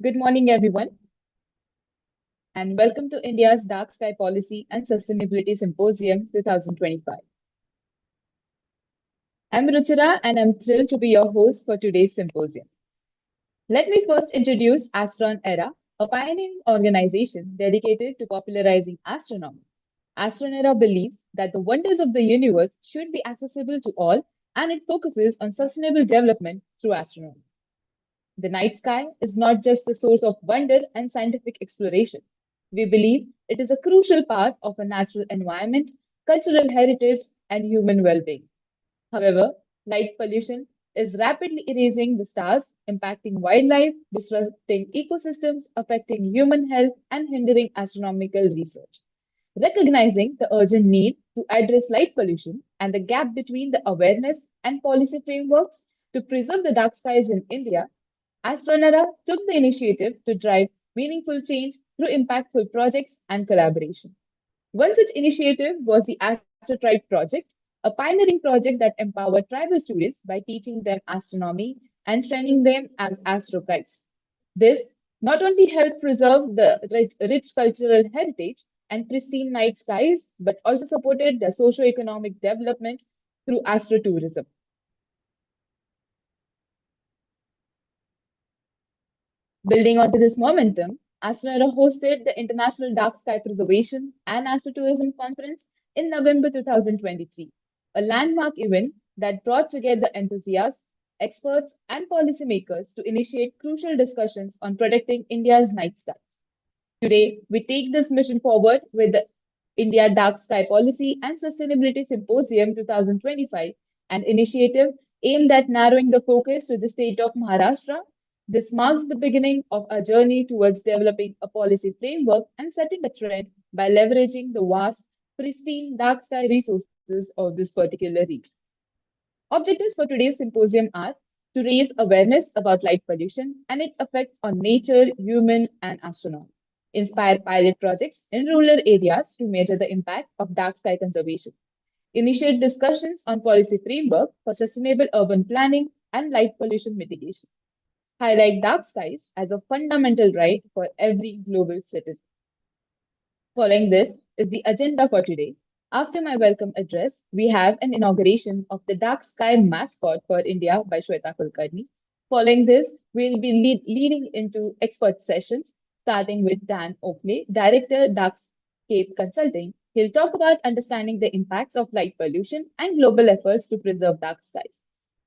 Good morning, everyone, and welcome to India's Dark Sky Policy and Sustainability Symposium 2025. I'm Ruchira, and I'm thrilled to be your host for today's symposium. Let me first introduce AstronEra, a pioneering organization dedicated to popularizing astronomy. AstronEra believes that the wonders of the universe should be accessible to all, and it focuses on sustainable development through astronomy. The night sky is not just the source of wonder and scientific exploration. We believe it is a crucial part of a natural environment, cultural heritage, and human well being. However, light pollution is rapidly erasing the stars, impacting wildlife, disrupting ecosystems, affecting human health, and hindering astronomical research. Recognizing the urgent need to address light pollution and the gap between the awareness and policy frameworks to preserve the dark skies in India, AstronEra took the initiative to drive meaningful change through impactful projects and collaboration. One such initiative was the AstroTribe project, a pioneering project that empowered tribal students by teaching them astronomy and training them as astroguides. This not only helped preserve the rich cultural heritage and pristine night skies, but also supported their socio-economic development through astrotourism. Building onto this momentum, AstronEra hosted the International Dark Sky Preservation and Astrotourism Conference in November 2023, a landmark event that brought together enthusiasts, experts, and policymakers to initiate crucial discussions on protecting India's night skies. Today, we take this mission forward with the India Dark Sky Policy and Sustainability Symposium 2025, an initiative aimed at narrowing the focus to the state of Maharashtra. This marks the beginning of a journey towards developing a policy framework and setting a trend by leveraging the vast, pristine dark sky resources of this particular region. Objectives for today's symposium are to raise awareness about light pollution and its effects on nature, human, and astronomy, inspire pilot projects in rural areas to measure the impact of dark sky conservation, initiate discussions on policy framework for sustainable urban planning and light pollution mitigation, highlight dark skies as a fundamental right for every global citizen. Following this is the agenda for today. After my welcome address, we have an inauguration of the Dark Sky mascot for India by Shweta Kulkarni. Following this, we'll be leading into expert sessions, starting with Dan Oakley, Director, Darkscape Consulting. He'll talk about understanding the impacts of light pollution and global efforts to preserve dark skies.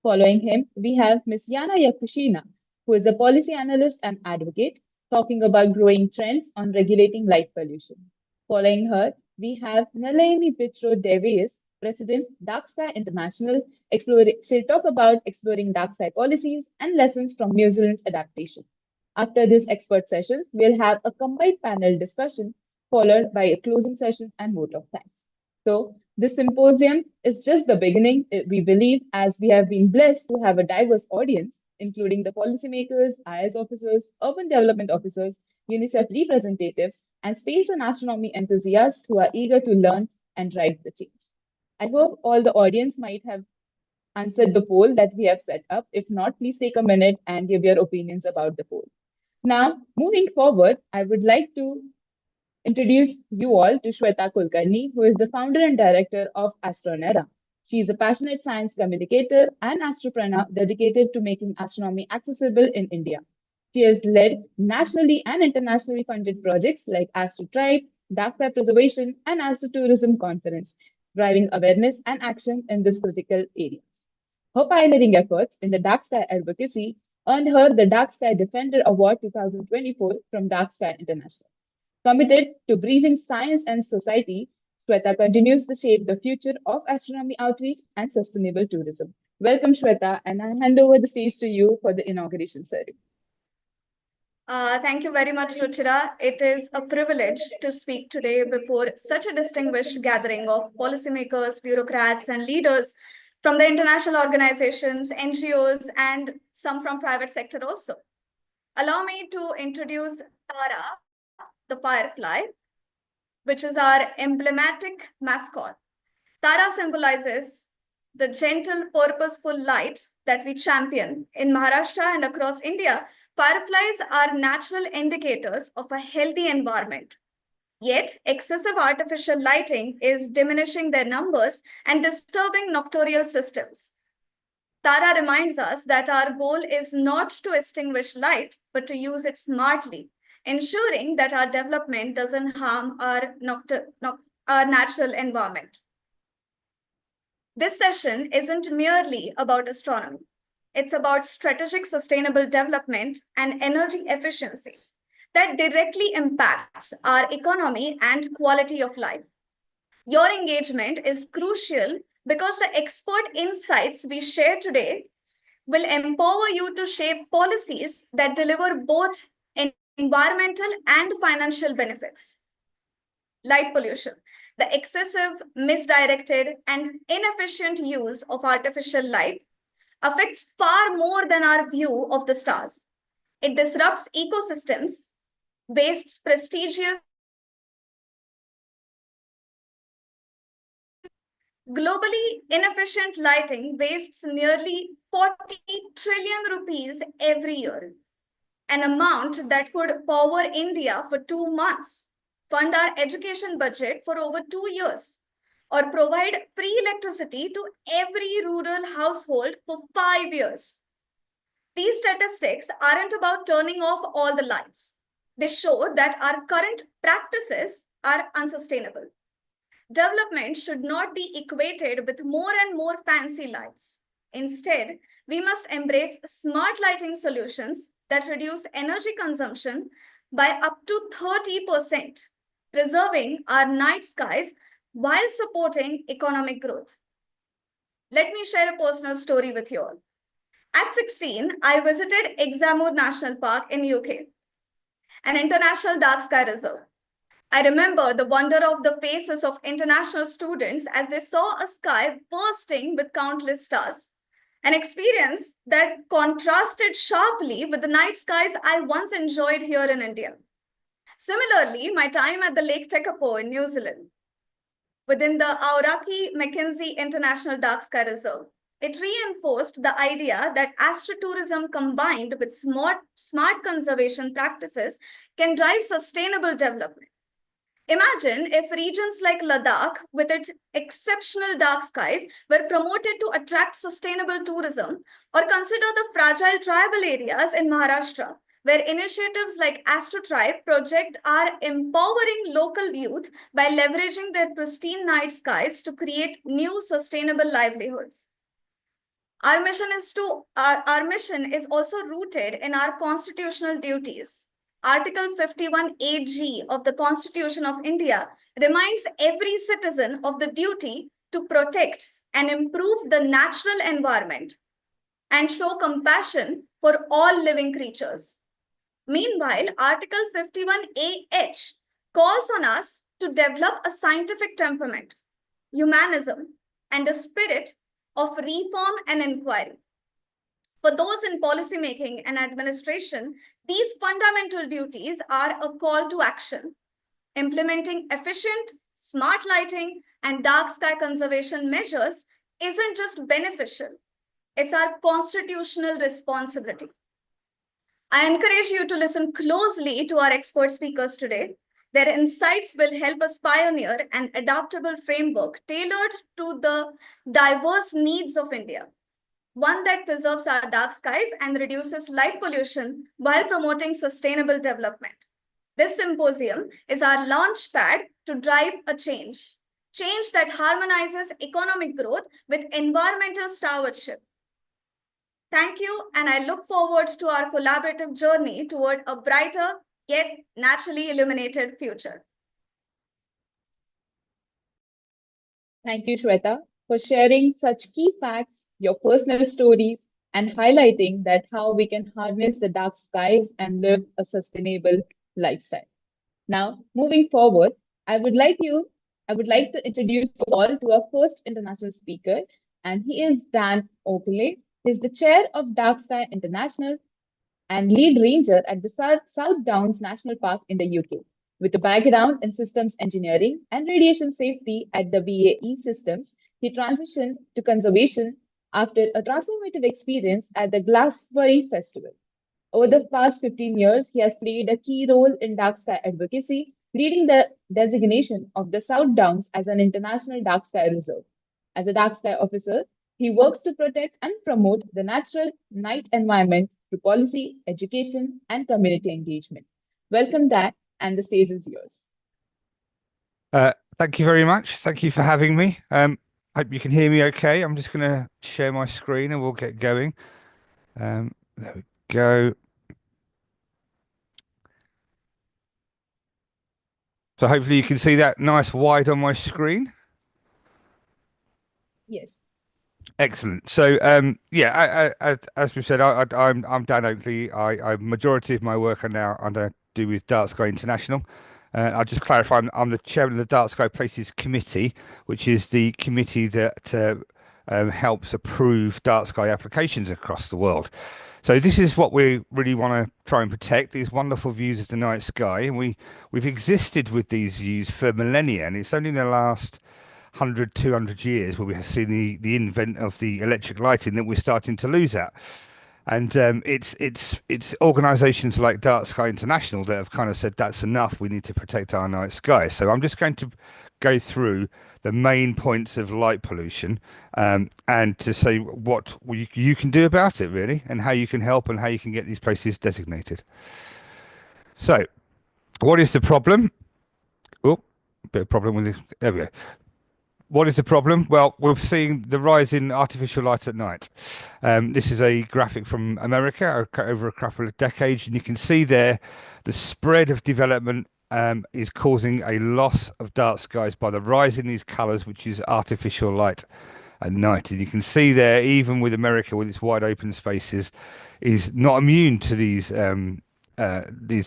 Following him, we have Ms. Yana Yakushina, who is a policy analyst and advocate, talking about growing trends on regulating light pollution. Following her, we have Nalayini Brito-Davies, President, Dark Sky International. She'll talk about exploring dark sky policies and lessons from New Zealand's adaptation. After these expert sessions, we'll have a combined panel discussion followed by a closing session and vote of thanks. So this symposium is just the beginning, we believe, as we have been blessed to have a diverse audience, including the policymakers, IS officers, urban development officers, UNICEF representatives, and space and astronomy enthusiasts who are eager to learn and drive the change. I hope all the audience might have answered the poll that we have set up. If not, please take a minute and give your opinions about the poll. Now, moving forward, I would like to introduce you all to Shweta Kulkarni, who is the founder and director of AstronEra. She is a passionate science communicator and astropreneur dedicated to making astronomy accessible in India. She has led nationally and internationally funded projects like AstroTribe, Dark Sky Preservation, and Astrotourism Conference, driving awareness and action in these critical areas. Her pioneering efforts in the dark sky advocacy earned her the Dark Sky Defender Award 2024 from Dark Sky International. Committed to bridging science and society, Shweta continues to shape the future of astronomy outreach and sustainable tourism. Welcome, Shweta, and I hand over the stage to you for the inauguration ceremony. Thank you very much, Ruchira. It is a privilege to speak today before such a distinguished gathering of policymakers, bureaucrats, and leaders from the international organizations, NGOs, and some from private sector also. Allow me to introduce Tara, the firefly, which is our emblematic mascot. Tara symbolizes the gentle, purposeful light that we champion in Maharashtra and across India Fireflies are natural indicators of a healthy environment. Yet, excessive artificial lighting is diminishing their numbers and disturbing nocturnal systems. Tara reminds us that our goal is not to extinguish light, but to use it smartly, ensuring that our development doesn't harm our natural environment. This session isn't merely about astronomy. It's about strategic sustainable development and energy efficiency that directly impacts our economy and quality of life. Your engagement is crucial because the expert insights we share today will empower you to shape policies that deliver both environmental and financial benefits. Light pollution. The excessive, misdirected, and inefficient use of artificial light affects far more than our view of the stars. It disrupts ecosystems, wastes prestigious. Globally, inefficient lighting wastes nearly 40 trillion rupees every year, an amount that could power India for 2 months, fund our education budget for over 2 years, or provide free electricity to every rural household for 5 years. These statistics aren't about turning off all the lights. They show that our current practices are unsustainable. Development should not be equated with more and more fancy lights. Instead, we must embrace smart lighting solutions that reduce energy consumption by up to 30%, preserving our night skies while supporting economic growth. Let me share a personal story with you all. At 16, I visited Examore National Park in UK, an international dark sky reserve. I remember the wonder of the faces of international students as they saw a sky bursting with countless stars, an experience that contrasted sharply with the night skies I once enjoyed here in India. Similarly, my time at the Lake Tekapo in New Zealand, within the Aoraki Mackenzie International Dark Sky Reserve, it reinforced the idea that astrotourism combined with smart conservation practices can drive sustainable development. Imagine if regions like Ladakh, with its exceptional dark skies, were promoted to attract sustainable tourism, or consider the fragile tribal areas in Maharashtra, where initiatives like AstroTribe project are empowering local youth by leveraging their pristine night skies to create new sustainable livelihoods. Our mission is also rooted in our constitutional duties. Article 51(8)(g) of the Constitution of India reminds every citizen of the duty to protect and improve the natural environment and show compassion for all living creatures. Meanwhile, Article 51(a)(h) calls on us to develop a scientific temperament, humanism, and a spirit of reform and inquiry. For those in policymaking and administration, these fundamental duties are a call to action. Implementing efficient, smart lighting, and dark sky conservation measures isn't just beneficial, it's our constitutional responsibility. I encourage you to listen closely to our expert speakers today. Their insights will help us pioneer an adaptable framework tailored to the diverse needs of India, one that preserves our dark skies and reduces light pollution while promoting sustainable development. This symposium is our launch pad to drive a change that harmonizes economic growth with environmental stewardship. Thank you, and I look forward to our collaborative journey toward a brighter yet naturally illuminated future. Thank you, Shweta, for sharing such key facts, your personal stories, and highlighting that how we can harness the dark skies and live a sustainable lifestyle. Now, moving forward, I would like to introduce you all to our first international speaker, and he is Dan Oakley. He is the chair of Dark Sky International and lead ranger at the South Downs National Park in the UK. With a background in systems engineering and radiation safety at the BAE Systems, he transitioned to conservation after a transformative experience at the Glastonbury Festival. Over the past 15 years, he has played a key role in dark sky advocacy, leading the designation of the South Downs as an international dark sky reserve. As a dark sky officer, he works to protect and promote the natural night environment through policy, education, and community engagement. Welcome, Dan, and the stage is yours. Thank you very much. Thank you for having me. Hope you can hear me okay. I'm just going to share my screen and we'll get going. There we go. So hopefully you can see that nice wide on my screen. Yes. Excellent. So yeah, as we said, I'm Dan Oakley. I majority of my work are now under do with Dark Sky International. I'll just clarify, I'm the chairman of the Dark Sky Places Committee, which is the committee that helps approve dark sky applications across the world. So this is what we really want to try and protect, these wonderful views of the night sky. And we've existed with these views for millennia, and it's only in the last 100, 200 years where we have seen the invent of the electric lighting that we're starting to lose out. And it's organisations like Dark Sky International that have kind of said that's enough. We need to protect our night sky. So I'm just going to go through the main points of light pollution and to say what you can do about it, really, and how you can help and how you can get these places designated. So, what is the problem? Oh, bit of problem with this. There we go. What is the problem? Well, we're seeing the rise in artificial light at night. This is a graphic from America over a couple of decades, and you can see there the spread of development is causing a loss of dark skies by the rise in these colours, which is artificial light at night. And you can see there, even with America, with its wide open spaces, is not immune to these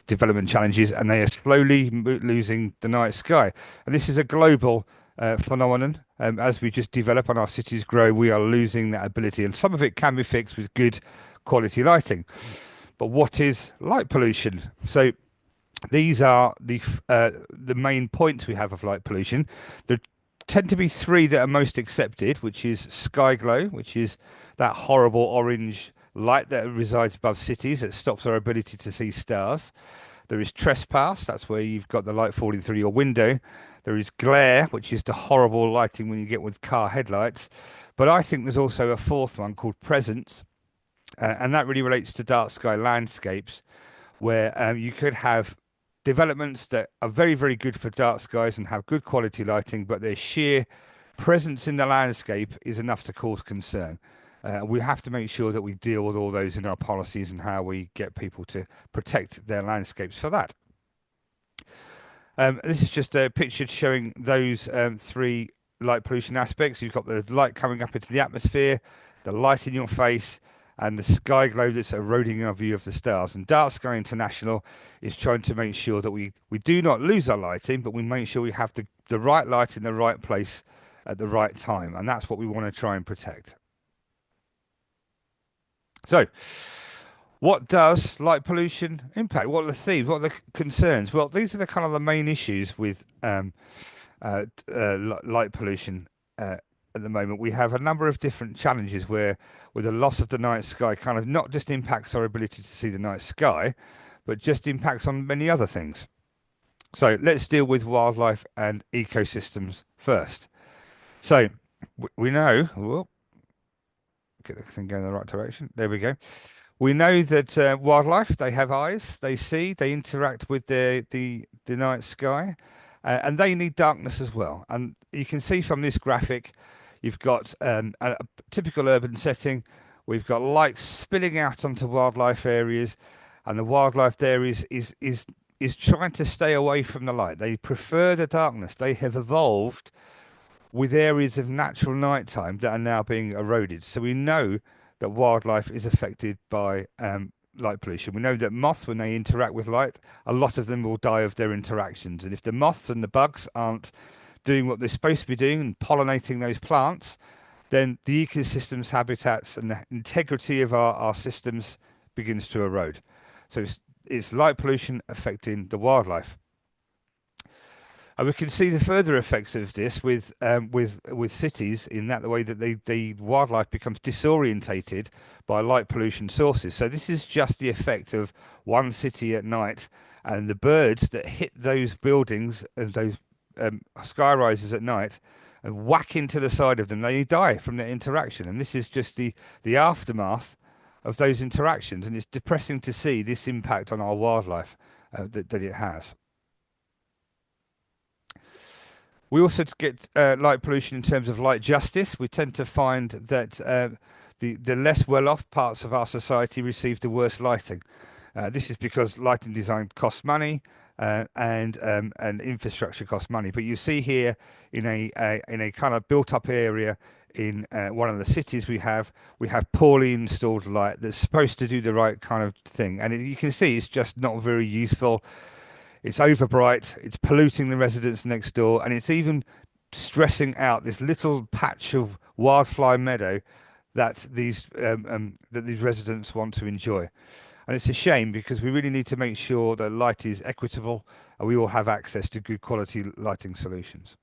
development challenges, and they are slowly losing the night sky. And this is a global phenomenon. As we just develop and our cities grow, we are losing that ability, and some of it can be fixed with good quality lighting. But what is light pollution? So these are the main points we have of light pollution. There tend to be three that are most accepted, which is sky glow, which is that horrible orange light that resides above cities that stops our ability to see stars. There is trespass, that's where you've got the light falling through your window. There is glare, which is the horrible lighting when you get with car headlights. But I think there's also a fourth one called presence, and that really relates to dark sky landscapes, where you could have developments that are very, very good for dark skies and have good quality lighting, but their sheer presence in the landscape is enough to cause concern. We have to make sure that we deal with all those in our policies and how we get people to protect their landscapes for that. This is just a picture showing those three light pollution aspects. You've got the light coming up into the atmosphere, the light in your face, and the sky glow that's eroding our view of the stars. And Dark Sky International is trying to make sure that we do not lose our lighting, but we make sure we have the right light in the right place at the right time. And that's what we want to try and protect. So, what does light pollution impact? What are the themes? What are the concerns? Well, these are the kind of the main issues with light pollution at the moment. We have a number of different challenges where the loss of the night sky kind of not just impacts our ability to see the night sky, but just impacts on many other things. So let's deal with wildlife and ecosystems first. So we know, whoop, get the thing going in the right direction. There we go. We know that wildlife, they have eyes, they see, they interact with the night sky, and they need darkness as well. And you can see from this graphic, you've got a typical urban setting. We've got light spilling out onto wildlife areas, and the wildlife there is trying to stay away from the light. They prefer the darkness. They have evolved with areas of natural nighttime that are now being eroded. So we know that wildlife is affected by light pollution. We know that moths, when they interact with light, a lot of them will die of their interactions. And if the moths and the bugs aren't doing what they're supposed to be doing and pollinating those plants, then the ecosystems, habitats, and the integrity of our systems begins to erode. So it's light pollution affecting the wildlife. And we can see the further effects of this with cities, in that the way that the wildlife becomes disorientated by light pollution sources. So this is just the effect of one city at night, and the birds that hit those buildings and those sky rises at night and whack into the side of them, they die from their interaction. And this is just the aftermath of those interactions, and it's depressing to see this impact on our wildlife that it has. We also get light pollution in terms of light justice. We tend to find that the less well-off parts of our society receive the worst lighting. This is because lighting design costs money and infrastructure costs money. But you see here in a kind of built-up area in one of the cities we have poorly installed light that's supposed to do the right kind of thing, and you can see it's just not very useful. It's overbright, it's polluting the residents next door, and it's even stressing out this little patch of wildflower meadow that these residents want to enjoy. And it's a shame, because we really need to make sure that light is equitable and we all have access to good quality lighting solutions.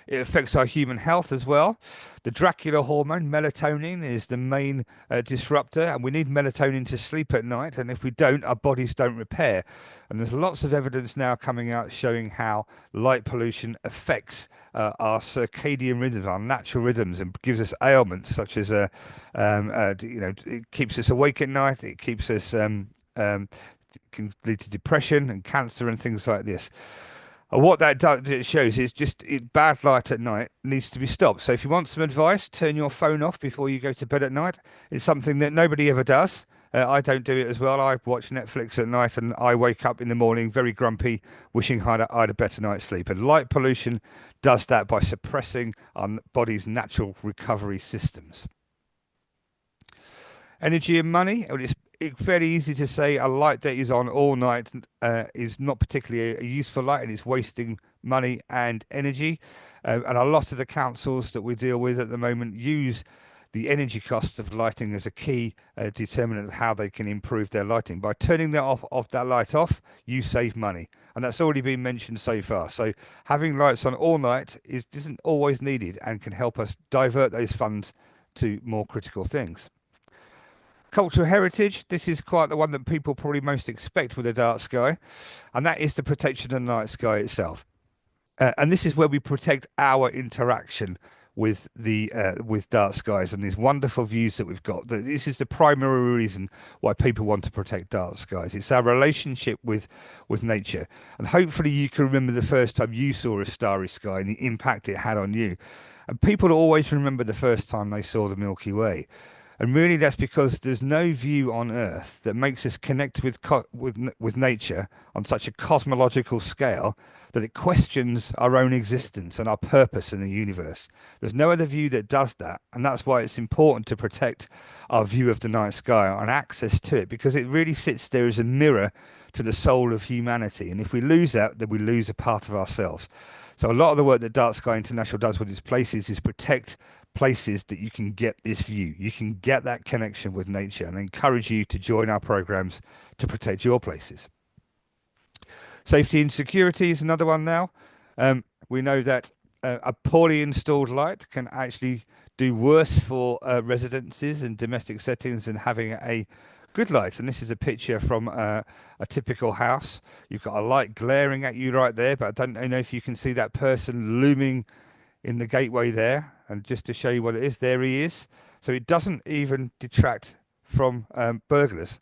It affects our human health as well. The Dracula hormone, melatonin, is the main disruptor, and we need melatonin to sleep at night. And if we don't, our bodies don't repair. And there's lots of evidence now coming out showing how light pollution affects our circadian rhythms, our natural rhythms, and gives us ailments such as, it keeps us awake at night. It keeps us can lead to depression and cancer and things like this. And what that does, it shows, is just bad light at night needs to be stopped. So if you want some advice, turn your phone off before you go to bed at night. It's something that nobody ever does. I don't do it as well. I watch Netflix at night and I wake up in the morning very grumpy, wishing I had a better night's sleep. And light pollution does that by suppressing our body's natural recovery systems. Energy and money. It's fairly easy to say a light that is on all night is not particularly a useful light, and it's wasting money and energy. And a lot of the councils that we deal with at the moment use the energy cost of lighting as a key determinant of how they can improve their lighting. By turning that light off, you save money. And that's already been mentioned so far. So having lights on all night isn't always needed and can help us divert those funds to more critical things. Cultural heritage, this is quite the one that people probably most expect with a dark sky, and that is the protection of the night sky itself. And this is where we protect our interaction with with dark skies and these wonderful views that we've got. This is the primary reason why people want to protect dark skies. It's our relationship with nature. And hopefully you can remember the first time you saw a starry sky and the impact it had on you. And people always remember the first time they saw the Milky Way. And really, that's because there's no view on Earth that makes us connect with nature on such a cosmological scale that it questions our own existence and our purpose in the universe. There's no other view that does that, and that's why it's important to protect our view of the night sky and access to it, because it really sits there as a mirror to the soul of humanity. And if we lose that, then we lose a part of ourselves. So a lot of the work that Dark Sky International does with its places is protect places that you can get this view, you can get that connection with nature, and I encourage you to join our programs to protect your places. Safety and security is another one now. We know that a poorly installed light can actually do worse for residences and domestic settings than having a good light. And this is a picture from a typical house. You've got a light glaring at you right there, but I don't know if you can see that person looming in the gateway there. And just to show you what it is, there he is. So it doesn't even detract from burglars.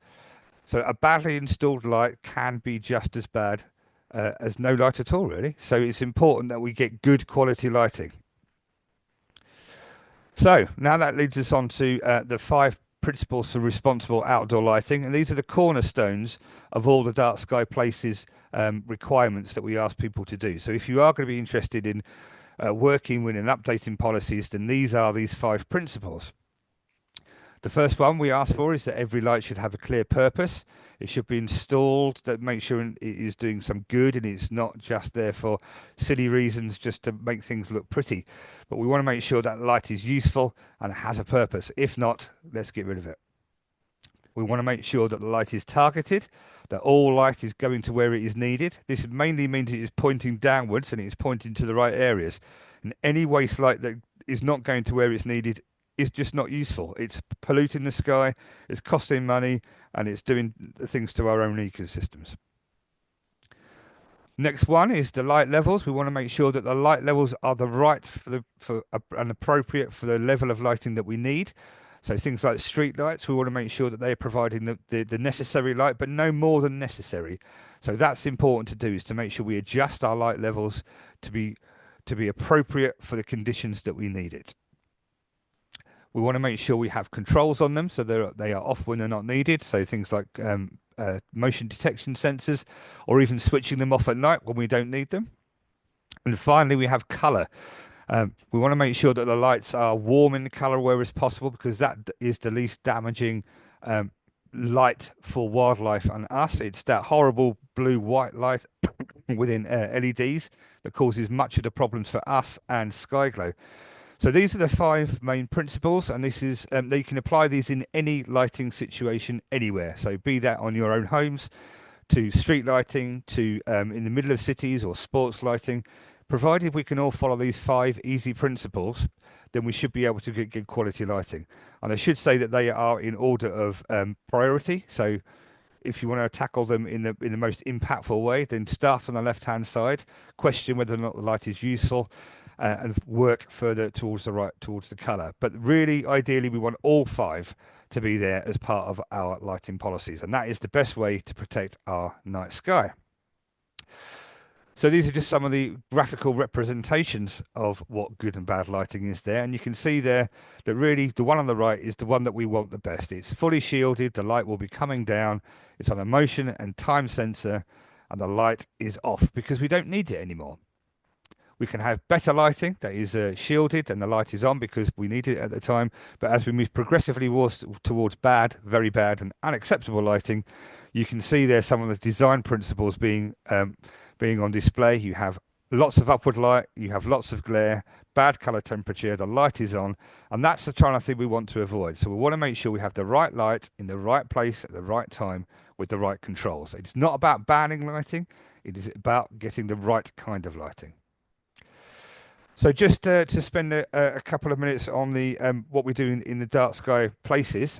So a badly installed light can be just as bad as no light at all, really. So it's important that we get good quality lighting. So now that leads us on to the 5 principles for responsible outdoor lighting. And these are the cornerstones of all the Dark Sky Places requirements that we ask people to do. So if you are going to be interested in working with and updating policies, then these are these 5 principles. The first one we ask for is that every light should have a clear purpose. It should be installed that makes sure it is doing some good and it's not just there for silly reasons just to make things look pretty. But we want to make sure that light is useful and has a purpose. If not, let's get rid of it. We want to make sure that the light is targeted, that all light is going to where it is needed. This mainly means it is pointing downwards and it is pointing to the right areas. And any waste light that is not going to where it's needed is just not useful. It's polluting the sky, it's costing money, and it's doing things to our own ecosystems. Next one is the light levels. We want to make sure that the light levels are the right and appropriate for the level of lighting that we need. So things like street lights, we want to make sure that they're providing the necessary light, but no more than necessary. So that's important to do, is to make sure we adjust our light levels to be appropriate for the conditions that we need it. We want to make sure we have controls on them, so they are off when they're not needed. So things like motion detection sensors, or even switching them off at night when we don't need them. And finally, we have color. We want to make sure that the lights are warm in color wherever possible, because that is the least damaging light for wildlife and us. It's that horrible blue-white light within LEDs that causes much of the problems for us and sky glow. So these are the 5 main principles, and this is you can apply these in any lighting situation anywhere. So be that on your own homes, to street lighting, to in the middle of cities, or sports lighting. Provided we can all follow these 5 easy principles, then we should be able to get good quality lighting. And I should say that they are in order of priority. So if you want to tackle them in the most impactful way, then start on the left-hand side, question whether or not the light is useful, and work further towards the color. But really, ideally, we want all 5 to be there as part of our lighting policies, and that is the best way to protect our night sky. So these are just some of the graphical representations of what good and bad lighting is there. And you can see there that really the one on the right is the one that we want the best. It's fully shielded, the light will be coming down, it's on a motion and time sensor, and the light is off because we don't need it anymore. We can have better lighting that is shielded and the light is on because we need it at the time. But as we move progressively towards bad, very bad and unacceptable lighting, you can see there some of the design principles being on display. You have lots of upward light, you have lots of glare, bad color temperature, the light is on, and that's the kind of thing we want to avoid. So we want to make sure we have the right light in the right place at the right time with the right controls. It's not about banning lighting, it is about getting the right kind of lighting. So just to spend a couple of minutes on the what we do in the dark sky places,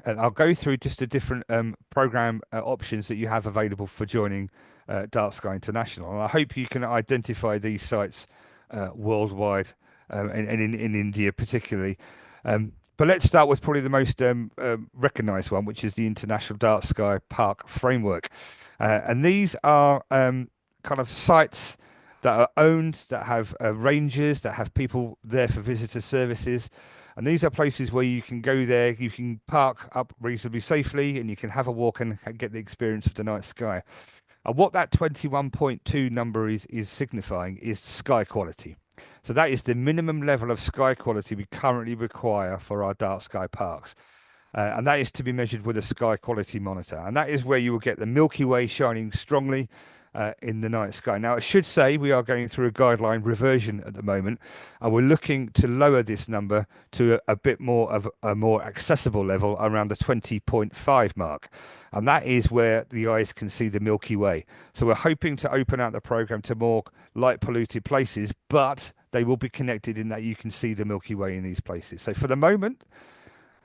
and I'll go through just the different program options that you have available for joining Dark Sky International. And I hope you can identify these sites worldwide and in India particularly. But let's start with probably the most recognized one, which is the International Dark Sky Park Framework. And these are kind of sites that are owned, that have rangers, that have people there for visitor services. And these are places where you can go there, you can park up reasonably safely, and you can have a walk and get the experience of the night sky. And what that 21.2 number is signifying is sky quality. So that is the minimum level of sky quality we currently require for our dark sky parks. And that is to be measured with a sky quality monitor. And that is where you will get the Milky Way shining strongly in the night sky. Now, I should say we are going through a guideline reversion at the moment, and we're looking to lower this number to a bit more of a more accessible level around the 20.5 mark. And that is where the eyes can see the Milky Way. So we're hoping to open out the program to more light polluted places, but they will be connected in that you can see the Milky Way in these places. So for the moment,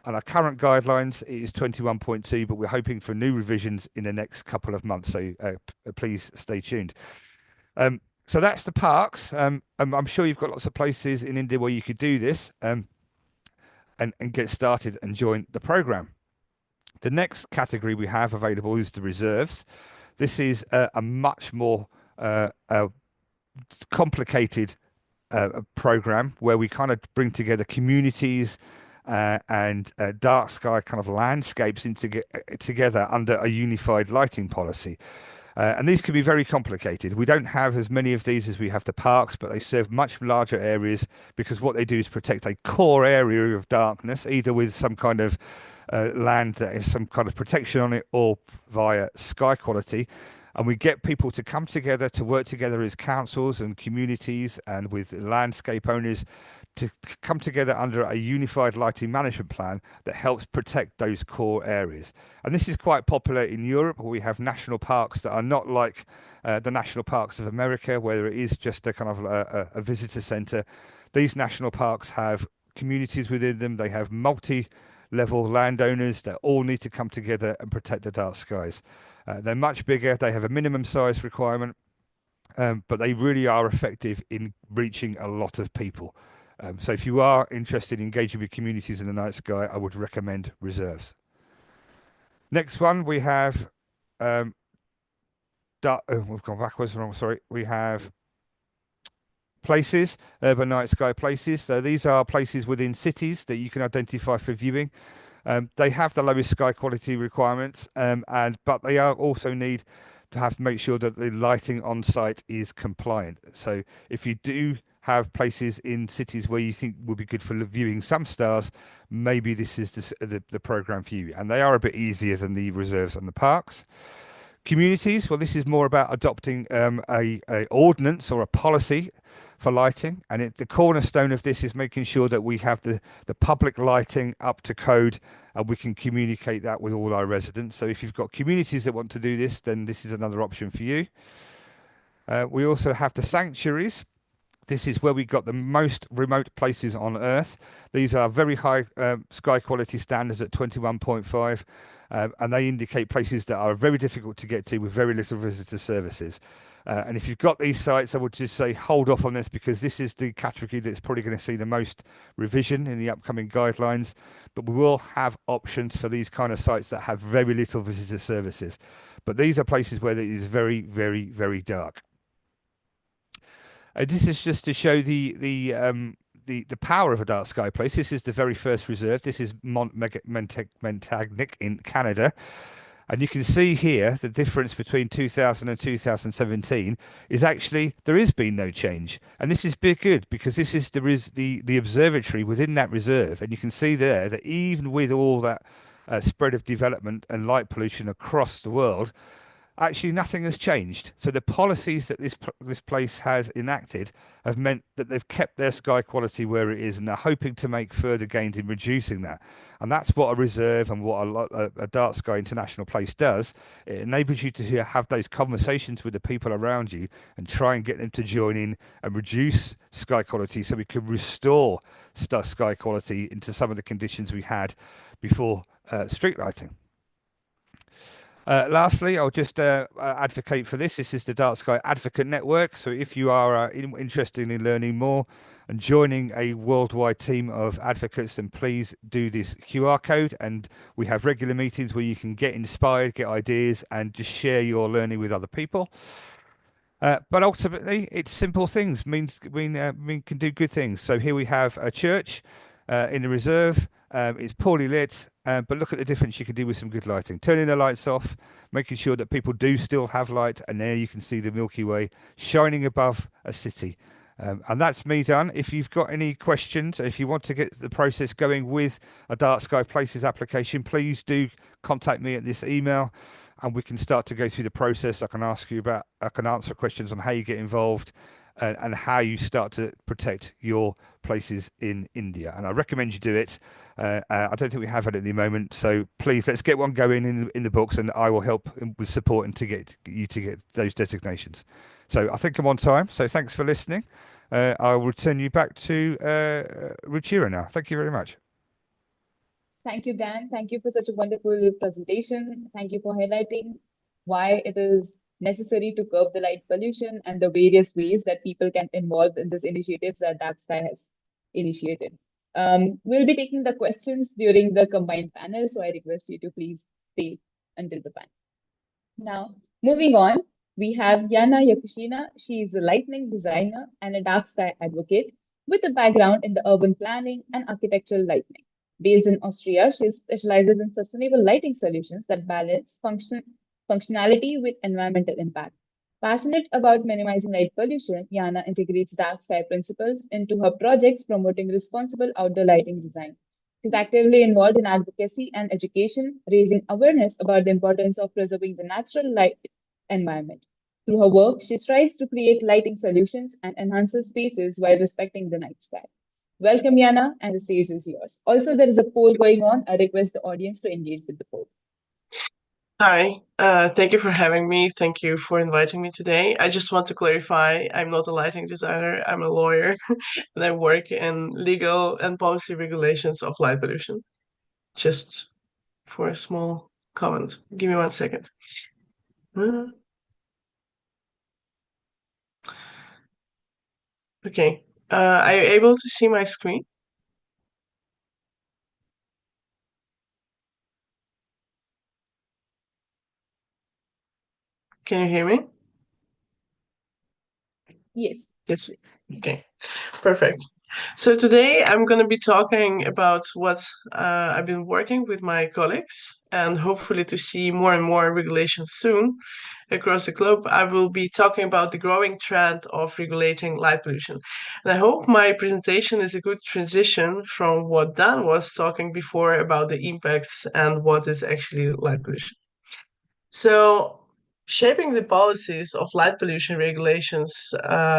on our current guidelines, it is 21.2, but we're hoping for new revisions in the next couple of months. So please stay tuned. So that's the parks. I'm sure you've got lots of places in India where you could do this and get started and join the program. The next category we have available is the reserves. This is a much more complicated program where we kind of bring together communities and dark sky kind of landscapes together under a unified lighting policy. And these can be very complicated. We don't have as many of these as we have the parks, but they serve much larger areas because what they do is protect a core area of darkness, either with some kind of land that has some kind of protection on it or via sky quality. And we get people to come together, to work together as councils and communities and with landscape owners to come together under a unified lighting management plan that helps protect those core areas. And this is quite popular in Europe, where we have national parks that are not like the national parks of America, where it is just a kind of a visitor centre. These national parks have communities within them. They have multi-level landowners that all need to come together and protect the dark skies. They're much bigger. They have a minimum size requirement, but they really are effective in reaching a lot of people. So if you are interested in engaging with communities in the night sky, I would recommend reserves. Next one, we have we've gone backwards. I'm sorry. We have places, urban night sky places. So these are places within cities that you can identify for viewing. They have the lowest sky quality requirements, but they are also need to have to make sure that the lighting on site is compliant. So if you do have places in cities where you think will be good for viewing some stars, maybe this is the program for you. And they are a bit easier than the reserves and the parks. Communities, well, this is more about adopting a ordinance or a policy for lighting, and the cornerstone of this is making sure that we have the public lighting up to code, and we can communicate that with all our residents. So if you've got communities that want to do this, then this is another option for you. We also have the sanctuaries. This is where we got the most remote places on Earth. These are very high sky quality standards at 21.5, and they indicate places that are very difficult to get to with very little visitor services. And if you've got these sites, I would just say hold off on this, because this is the category that's probably going to see the most revision in the upcoming guidelines. But we will have options for these kind of sites that have very little visitor services. But these are places where it is very, very, very dark. This is just to show the power of a dark sky place. This is the very first reserve. This is Montagnic in Canada. And you can see here the difference between 2000 and 2017 is actually there has been no change. And this is good, because there is the observatory within that reserve. And you can see there that even with all that spread of development and light pollution across the world, actually nothing has changed. So the policies that this place has enacted have meant that they've kept their sky quality where it is, and they're hoping to make further gains in reducing that. And that's what a reserve and what a dark sky international place does. It enables you to have those conversations with the people around you and try and get them to join in and reduce sky quality, so we can restore sky quality into some of the conditions we had before street lighting. Lastly, I'll just advocate for this. This is the Dark Sky Advocate Network. So if you are interested in learning more and joining a worldwide team of advocates, then please do this QR code. And we have regular meetings where you can get inspired, get ideas, and just share your learning with other people. But ultimately, it's simple things. Means we can do good things. So here we have a church in the reserve. It's poorly lit, but look at the difference you can do with some good lighting. Turning the lights off, making sure that people do still have light, and there you can see the Milky Way shining above a city. And that's me done. If you've got any questions, if you want to get the process going with a Dark Sky Places application, please do contact me at this email, and we can start to go through the process. I can answer questions on how you get involved and how you start to protect your places in India. And I recommend you do it. I don't think we have it at the moment, so please let's get one going in the books, and I will help with support and to get those designations. So I think I'm on time. So thanks for listening. I will turn you back to Ruchira now. Thank you very much. Thank you, Dan. Thank you for such a wonderful presentation. Thank you for highlighting why it is necessary to curb the light pollution and the various ways that people can involve in these initiatives that Dark Sky has initiated. We'll be taking the questions during the combined panel, so I request you to please stay until the panel. Now, moving on, we have Yana Yakushina. She is a lighting designer and a dark sky advocate with a background in the urban planning and architectural lighting. Based in Austria, she specializes in sustainable lighting solutions that balance functionality with environmental impact. Passionate about minimizing light pollution, Yana integrates dark sky principles into her projects, promoting responsible outdoor lighting design. She's actively involved in advocacy and education, raising awareness about the importance of preserving the natural light environment. Through her work, she strives to create lighting solutions and enhances spaces while respecting the night sky. Welcome, Yana, and the stage is yours. Also, there is a poll going on. I request the audience to engage with the poll. Hi, thank you for having me. Thank you for inviting me today. I just want to clarify, I'm not a lighting designer, I'm a lawyer, and I work in legal and policy regulations of light pollution. Just for a small comment. Give me 1 second. Okay, are you able to see my screen? Can you hear me? Yes. Yes. Okay, perfect. So today I'm going to be talking about what I've been working with my colleagues, and hopefully to see more and more regulations soon across the globe. I will be talking about the growing trend of regulating light pollution. And I hope my presentation is a good transition from what Dan was talking before about the impacts and what is actually light pollution. So shaping the policies of light pollution regulations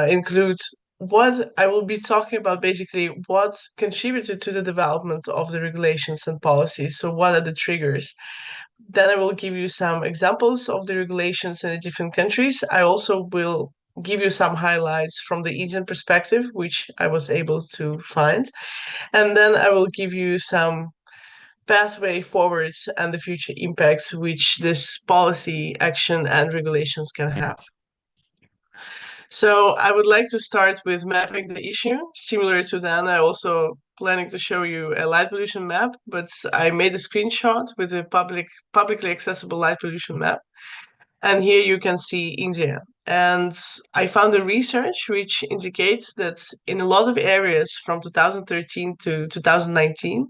include what I will be talking about, basically what contributed to the development of the regulations and policies. So what are the triggers? Then I will give you some examples of the regulations in the different countries. I also will give you some highlights from the Indian perspective, which I was able to find. And then I will give you some pathway forwards and the future impacts which this policy, action, and regulations can have. So I would like to start with mapping the issue. Similar to Dan, I also planning to show you a light pollution map, but I made a screenshot with a publicly accessible light pollution map. And here you can see India. And I found a research which indicates that in a lot of areas from 2013 to 2019,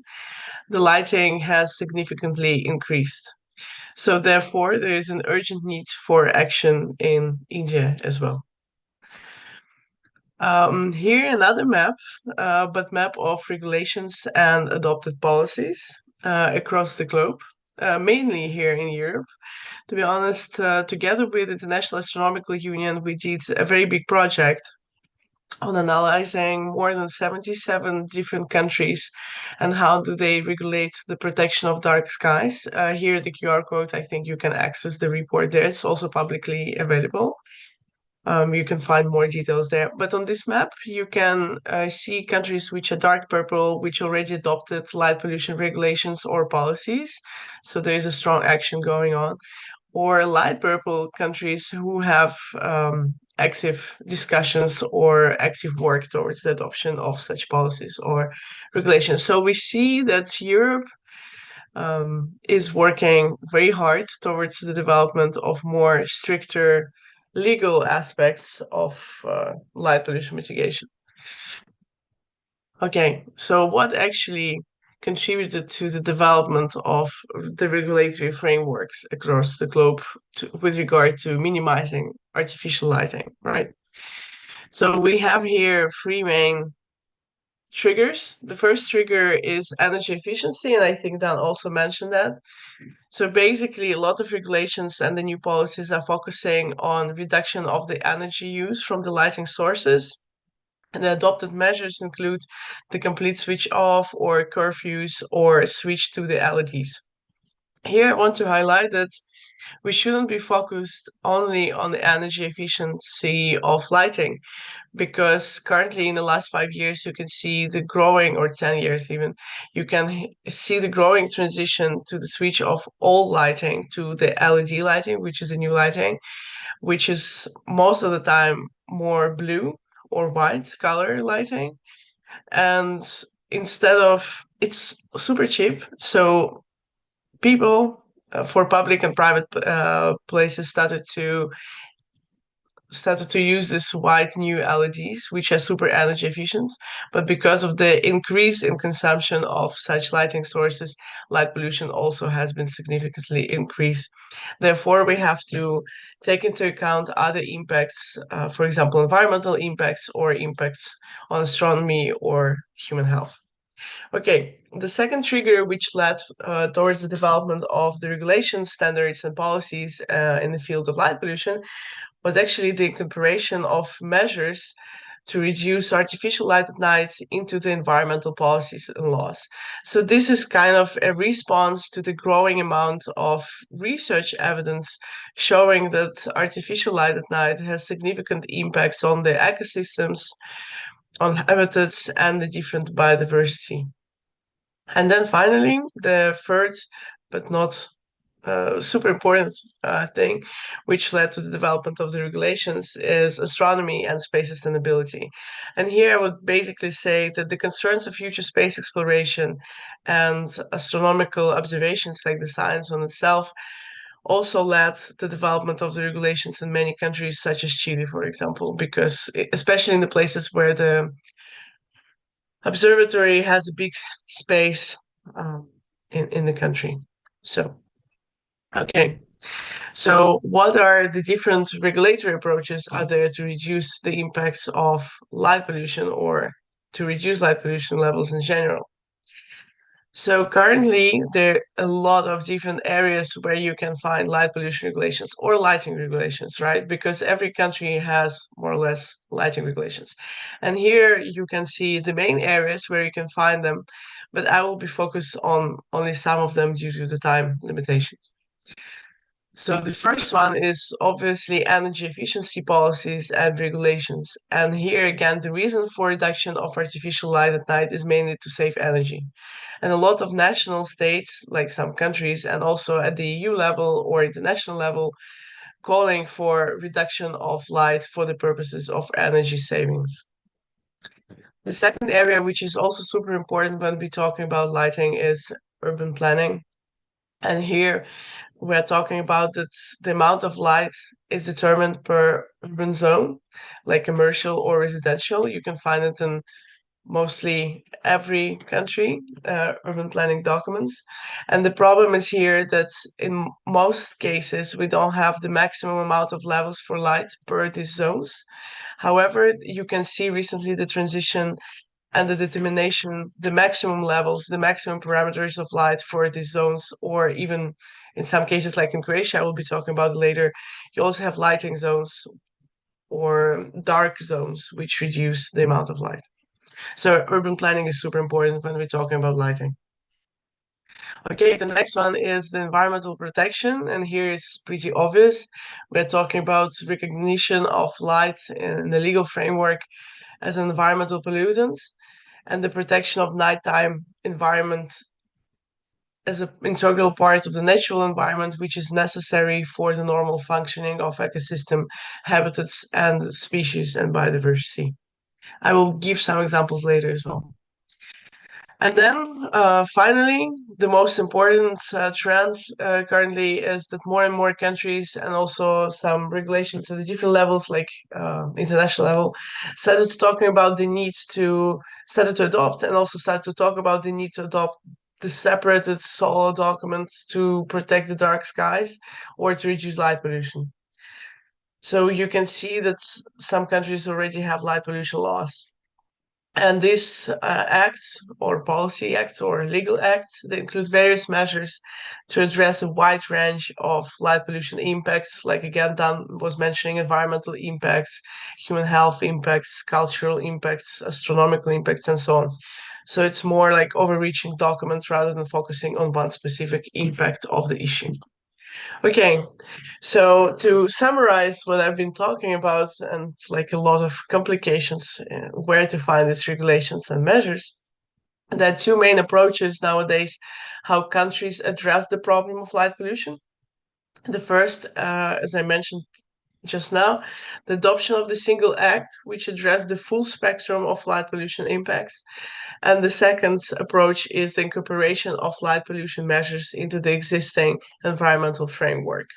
the lighting has significantly increased. So therefore, there is an urgent need for action in India as well. Here another map, but map of regulations and adopted policies across the globe, mainly here in Europe. To be honest, together with the International Astronomical Union, we did a very big project on analyzing more than 77 different countries and how do they regulate the protection of dark skies. Here, the QR code, I think you can access the report there. It's also publicly available. You can find more details there. But on this map, you can see countries which are dark purple, which already adopted light pollution regulations or policies. So there is a strong action going on. Or light purple countries who have active discussions or active work towards the adoption of such policies or regulations. So we see that Europe is working very hard towards the development of more stricter legal aspects of light pollution mitigation. Okay, so what actually contributed to the development of the regulatory frameworks across the globe with regard to minimizing artificial lighting, right? So we have here three main triggers. The first trigger is energy efficiency, and I think Dan also mentioned that. So basically, a lot of regulations and the new policies are focusing on reduction of the energy use from the lighting sources. And the adopted measures include the complete switch off or curfews or switch to the LEDs. Here, I want to highlight that we shouldn't be focused only on the energy efficiency of lighting, because currently in the last 5 years, you can see the growing, or 10 years even, you can see the growing transition to the switch of all lighting to the LED lighting, which is the new lighting, which is most of the time more blue or white color lighting. And instead of, it's super cheap. So people for public and private places started to use this white new LEDs, which are super energy efficient. But because of the increase in consumption of such lighting sources, light pollution also has been significantly increased. Therefore, we have to take into account other impacts, for example, environmental impacts or impacts on astronomy or human health. Okay, the second trigger which led towards the development of the regulations, standards, and policies in the field of light pollution was actually the incorporation of measures to reduce artificial light at night into the environmental policies and laws. So this is kind of a response to the growing amount of research evidence showing that artificial light at night has significant impacts on the ecosystems, on habitats, and the different biodiversity. And then finally, the third, but not super important thing, which led to the development of the regulations, is astronomy and space sustainability. And here I would basically say that the concerns of future space exploration and astronomical observations, like the science on itself, also led to the development of the regulations in many countries, such as Chile, for example, because especially in the places where the observatory has a big space in the country. So, okay. So what are the different regulatory approaches are there to reduce the impacts of light pollution or to reduce light pollution levels in general? So currently there are a lot of different areas where you can find light pollution regulations or lighting regulations, right? Because every country has more or less lighting regulations. And here you can see the main areas where you can find them, but I will be focused on only some of them due to the time limitations. So the first one is obviously energy efficiency policies and regulations. And here again, the reason for reduction of artificial light at night is mainly to save energy. And a lot of national states, like some countries, and also at the EU level or international level, calling for reduction of light for the purposes of energy savings. The second area, which is also super important when we're talking about lighting, is urban planning. And here we're talking about that the amount of light is determined per urban zone, like commercial or residential. You can find it in mostly every country, urban planning documents. And the problem is here that in most cases, we don't have the maximum amount of levels for light per these zones. However, you can see recently the transition and the determination, the maximum levels, the maximum parameters of light for these zones, or even in some cases, like in Croatia, I will be talking about later, you also have lighting zones or dark zones, which reduce the amount of light. So urban planning is super important when we're talking about lighting. Okay, the next one is the environmental protection, and here it's pretty obvious. We're talking about recognition of light in the legal framework as an environmental pollutant, and the protection of nighttime environment as an integral part of the natural environment, which is necessary for the normal functioning of ecosystem, habitats, and species and biodiversity. I will give some examples later as well. And then finally, the most important trend currently is that more and more countries and also some regulations at the different levels, like international level, started talking about the need to started to adopt and also started to talk about the need to adopt the separated solo documents to protect the dark skies or to reduce light pollution. So you can see that some countries already have light pollution laws. And these acts or policy acts or legal acts, they include various measures to address a wide range of light pollution impacts, like again, Dan was mentioning environmental impacts, human health impacts, cultural impacts, astronomical impacts, and so on. So it's more like overreaching documents rather than focusing on one specific impact of the issue. Okay, so to summarize what I've been talking about and like a lot of complications, where to find these regulations and measures, there are two main approaches nowadays how countries address the problem of light pollution. The first, as I mentioned just now, the adoption of the single act, which addressed the full spectrum of light pollution impacts. And the second approach is the incorporation of light pollution measures into the existing environmental framework.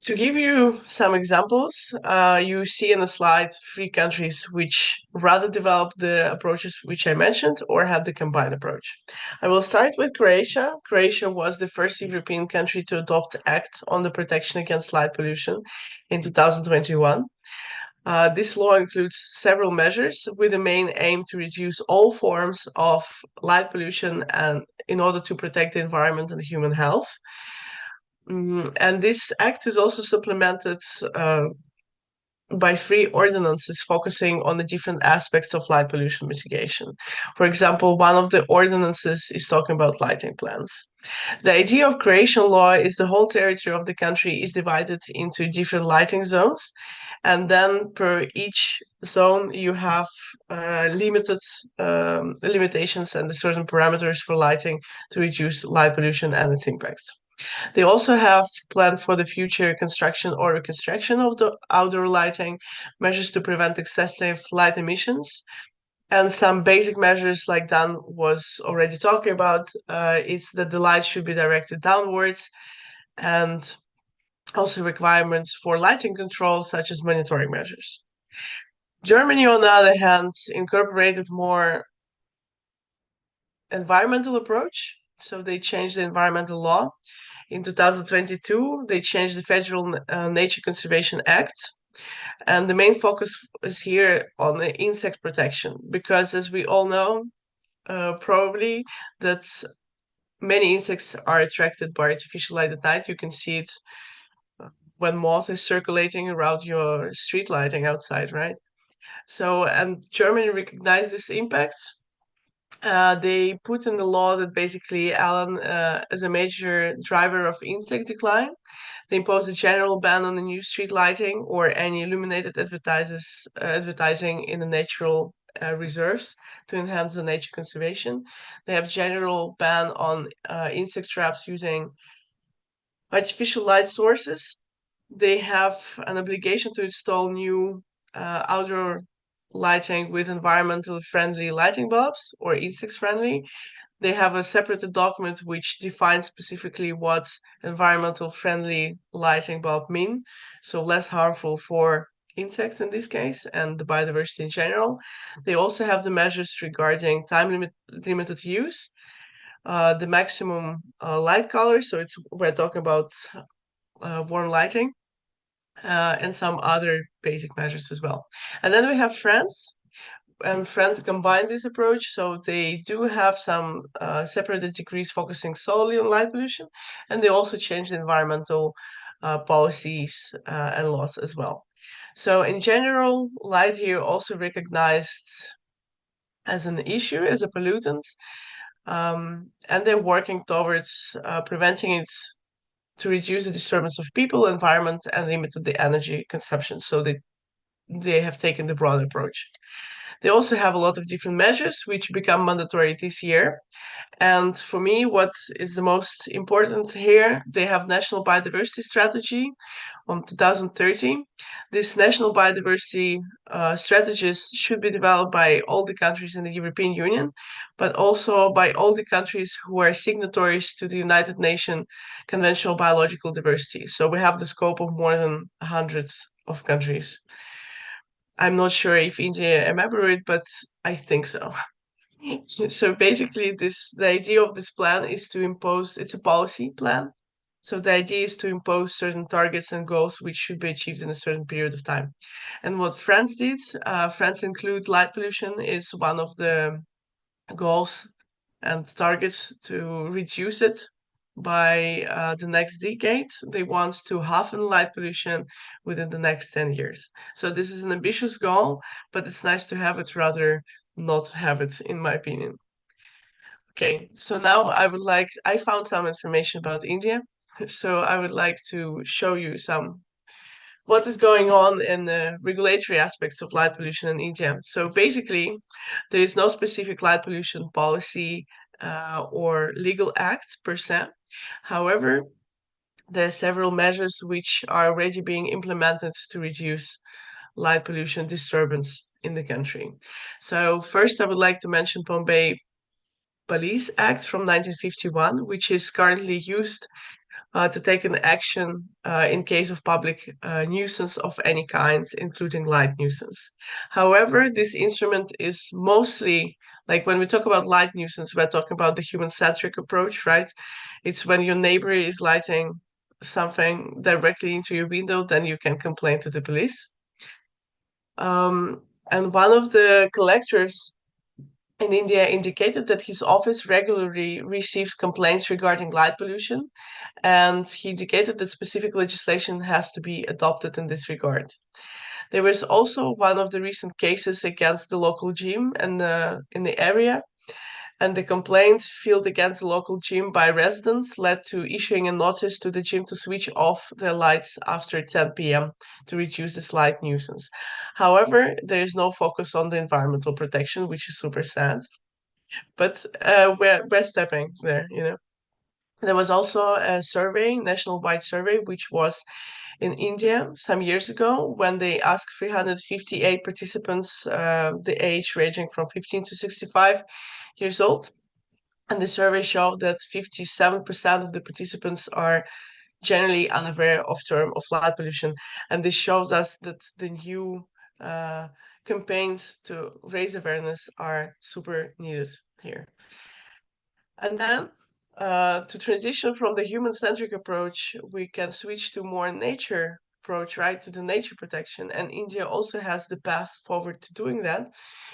To give you some examples, you see in the slide 3 countries which rather developed the approaches which I mentioned or had the combined approach. I will start with Croatia. Croatia was the first European country to adopt the Act on the Protection Against Light Pollution in 2021. This law includes several measures with the main aim to reduce all forms of light pollution and in order to protect the environment and human health. And this act is also supplemented by 3 ordinances focusing on the different aspects of light pollution mitigation. For example, one of the ordinances is talking about lighting plans. The idea of creation law is the whole territory of the country is divided into different lighting zones, and then per each zone you have limited limitations and certain parameters for lighting to reduce light pollution and its impacts. They also have planned for the future construction or reconstruction of the outdoor lighting, measures to prevent excessive light emissions, and some basic measures like Dan was already talking about. It's that the light should be directed downwards, and also requirements for lighting control, such as monitoring measures. Germany, on the other hand, incorporated more environmental approach. So they changed the environmental law. In 2022, they changed the Federal Nature Conservation Act. And the main focus is here on the insect protection, because as we all know, probably that many insects are attracted by artificial light at night. You can see it when moth is circulating around your street lighting outside, right? So, and Germany recognized this impact. They put in the law that basically Alan is a major driver of insect decline. They imposed a general ban on the new street lighting or any illuminated advertising in the natural reserves to enhance the nature conservation. They have general ban on insect traps using artificial light sources. They have an obligation to install new outdoor lighting with environmentally friendly lighting bulbs or insect friendly. They have a separate document which defines specifically what environmental friendly lighting bulb mean, so less harmful for insects in this case and the biodiversity in general. They also have the measures regarding limited use, the maximum light color, so we're talking about warm lighting, and some other basic measures as well. And then we have France, and France combined this approach, so they do have some separated decrees focusing solely on light pollution, and they also changed the environmental policies and laws as well. So in general, light here also recognized as an issue, as a pollutant, and they're working towards preventing it to reduce the disturbance of people, environment, and limit the energy consumption. So they have taken the broad approach. They also have a lot of different measures which become mandatory this year. And for me, what is the most important here, they have National Biodiversity Strategy on 2030. This national biodiversity strategies should be developed by all the countries in the European Union, but also by all the countries who are signatories to the United Nations Convention on Biological Diversity. So we have the scope of more than hundreds of countries. I'm not sure if India a member of it, but I think so. So basically, the idea of this plan is to impose. It's a policy plan. So the idea is to impose certain targets and goals which should be achieved in a certain period of time. And what France did, France include light pollution is one of the goals and targets to reduce it by the next decade. They want to halve light pollution within the next 10 years. So this is an ambitious goal, but it's nice to have it rather not have it, in my opinion. Okay, so now I found some information about India. So I would like to show you what is going on in the regulatory aspects of light pollution in India. So basically, there is no specific light pollution policy or legal act per se. However, there are several measures which are already being implemented to reduce light pollution disturbance in the country. So first, I would like to mention Bombay Police Act from 1951, which is currently used to take an action in case of public nuisance of any kind, including light nuisance. However, this instrument is mostly, like when we talk about light nuisance, we're talking about the human-centric approach, right? It's when your neighbor is lighting something directly into your window, then you can complain to the police. And one of the collectors in India indicated that his office regularly receives complaints regarding light pollution, and he indicated that specific legislation has to be adopted in this regard. There was also one of the recent cases against the local gym and in the area, and the complaint filed against the local gym by residents led to issuing a notice to the gym to switch off their lights after 10 p.m. to reduce this light nuisance. However, there is no focus on the environmental protection, which is super sad. But we're stepping there, you know. There was also a survey, national-wide survey, which was in India some years ago when they asked 358 participants, the age ranging from 15 to 65 years old. And the survey showed that 57% of the participants are generally unaware of term of light pollution. And this shows us that the new campaigns to raise awareness are super needed here. And then to transition from the human-centric approach, we can switch to more nature approach, right, to the nature protection. And India also has the path forward to doing that.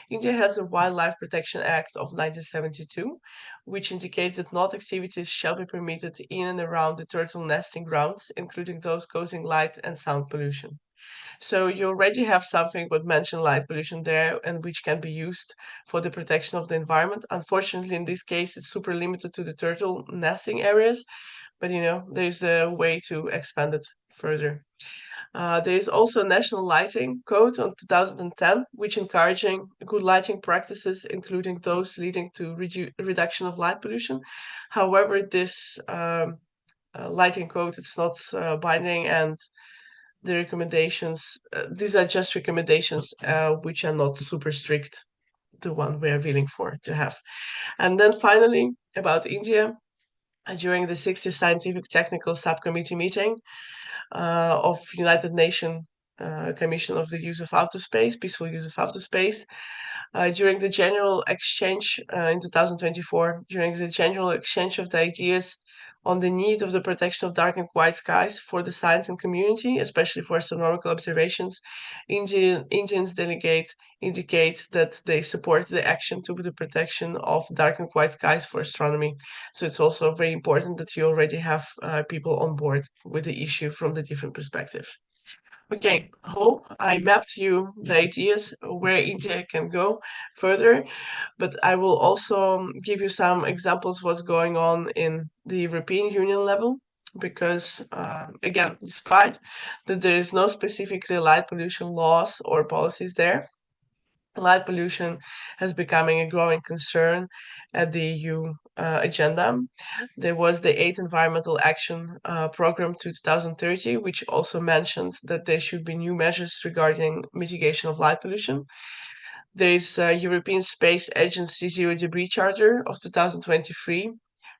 India has a Wildlife Protection Act of 1972, which indicates that no activities shall be permitted in and around the turtle nesting grounds, including those causing light and sound pollution. So you already have something what mentioned light pollution there and which can be used for the protection of the environment. Unfortunately, in this case, it's super limited to the turtle nesting areas, but you know, there's a way to expand it further. There is also a national lighting code on 2010, which encouraging good lighting practices, including those leading to reduction of light pollution. However, this lighting code is not binding, and the recommendations, these are just recommendations, which are not super strict, the one we are willing for to have. And then finally, about India, during the 60th Scientific Technical Subcommittee meeting of United Nations Commission of the Use of Outer Space, Peaceful Use of Outer Space, during the general exchange in 2024, during the general exchange of the ideas on the need of the protection of dark and quiet skies for the science and community, especially for astronomical observations, Indians delegate indicates that they support the action to the protection of dark and quiet skies for astronomy. So it's also very important that you already have people on board with the issue from the different perspectives. Okay, hope I mapped you the ideas where India can go further, but I will also give you some examples what's going on in the European Union level, because again, despite that there is no specifically light pollution laws or policies there, light pollution has becoming a growing concern at the EU agenda. There was the 8th Environmental Action Program to 2030, which also mentioned that there should be new measures regarding mitigation of light pollution. There is a European Space Agency Zero Debris Charter of 2023.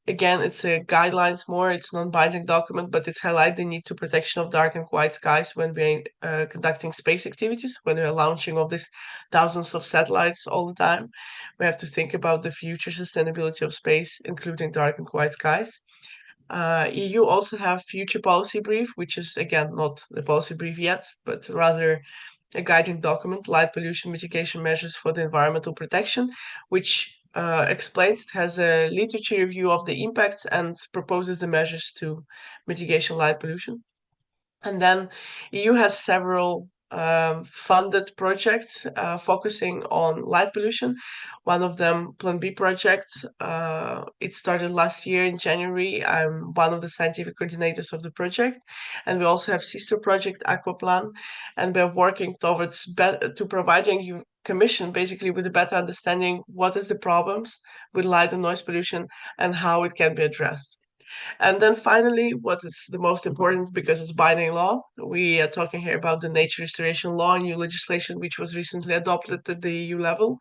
Again, it's a guidelines more, it's non-binding document, but it's highlight the need to protection of dark and quiet skies when we're conducting space activities, when we're launching of these thousands of satellites all the time. We have to think about the future sustainability of space, including dark and quiet skies. EU also have future policy brief, which is again not the policy brief yet, but rather a guiding document, light pollution mitigation measures for the environmental protection, which explains, it has a literature review of the impacts and proposes the measures to mitigation light pollution. And then EU has several funded projects focusing on light pollution. One of them, Plan B project, it started last year in January. I'm one of the scientific coordinators of the project. And we also have sister project, Aquaplan, and we're working towards to providing you Commission basically with a better understanding what is the problems with light and noise pollution and how it can be addressed. And then finally, what is the most important, because it's binding law, we are talking here about the nature restoration law, new legislation which was recently adopted at the EU level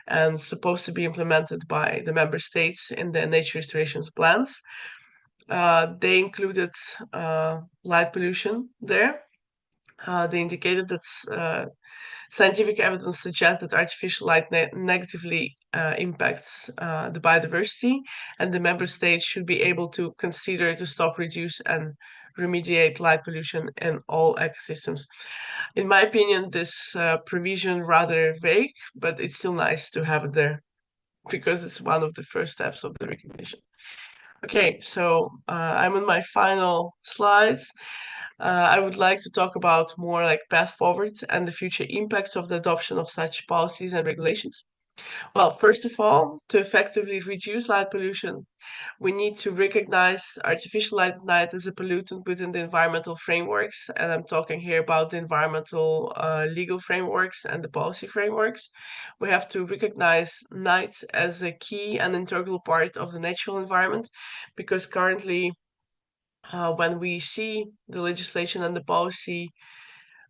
and supposed to be implemented by the member states in their nature restoration plans. They included light pollution there. They indicated that scientific evidence suggests that artificial light negatively impacts the biodiversity, and the member states should be able to consider to stop, reduce, and remediate light pollution in all ecosystems. In my opinion, this provision rather vague, but it's still nice to have it there because it's one of the first steps of the recognition. Okay, so I'm on my final slides. I would like to talk about more like path forward and the future impacts of the adoption of such policies and regulations. Well, first of all, to effectively reduce light pollution, we need to recognize artificial light at night as a pollutant within the environmental frameworks. And I'm talking here about the environmental legal frameworks and the policy frameworks. We have to recognize night as a key and integral part of the natural environment, because currently, when we see the legislation and the policy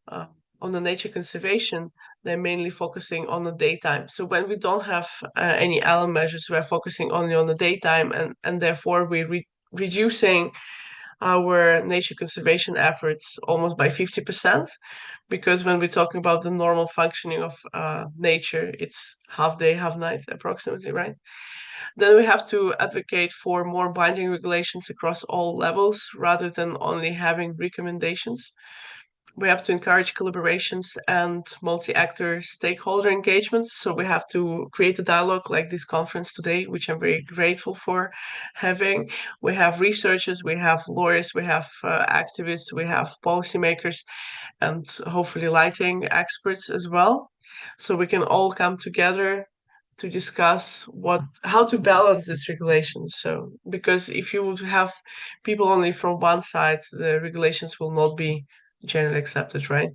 uh, on the nature conservation, they're mainly focusing on the daytime. So when we don't have any Allen measures, we're focusing only on the daytime, and therefore we're reducing our nature conservation efforts almost by 50%, because when we're talking about the normal functioning of nature, it's half day, half night approximately, right? Then we have to advocate for more binding regulations across all levels rather than only having recommendations. We have to encourage collaborations and multi-actor stakeholder engagement. So we have to create a dialogue like this conference today, which I'm very grateful for having. We have researchers, we have lawyers, we have activists, we have policymakers, and hopefully lighting experts as well. So we can all come together to discuss how to balance this regulation. So because if you would have people only from one side, the regulations will not be generally accepted, right?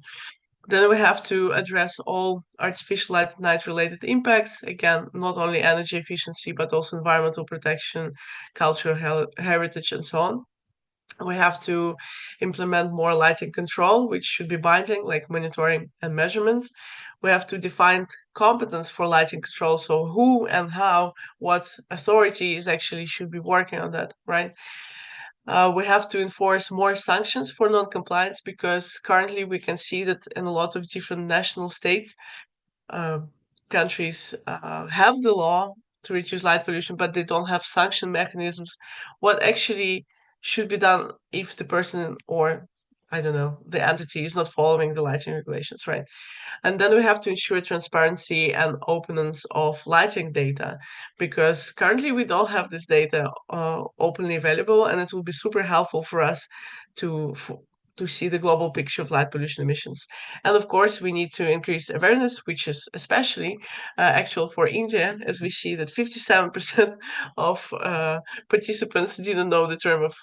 Then we have to address all artificial light at night related impacts. Again, not only energy efficiency, but also environmental protection, cultural heritage, and so on. We have to implement more lighting control, which should be binding, like monitoring and measurement. We have to define competence for lighting control. So who and how, what authorities actually should be working on that, right? We have to enforce more sanctions for non-compliance, because currently we can see that in a lot of different national states, countries have the law to reduce light pollution, but they don't have sanction mechanisms. What actually should be done if the person, or I don't know, the entity is not following the lighting regulations, right? And then we have to ensure transparency and openness of lighting data, because currently we don't have this data openly available, and it will be super helpful for us to see the global picture of light pollution emissions. And of course, we need to increase awareness, which is especially actual for India, as we see that 57% of participants didn't know the term of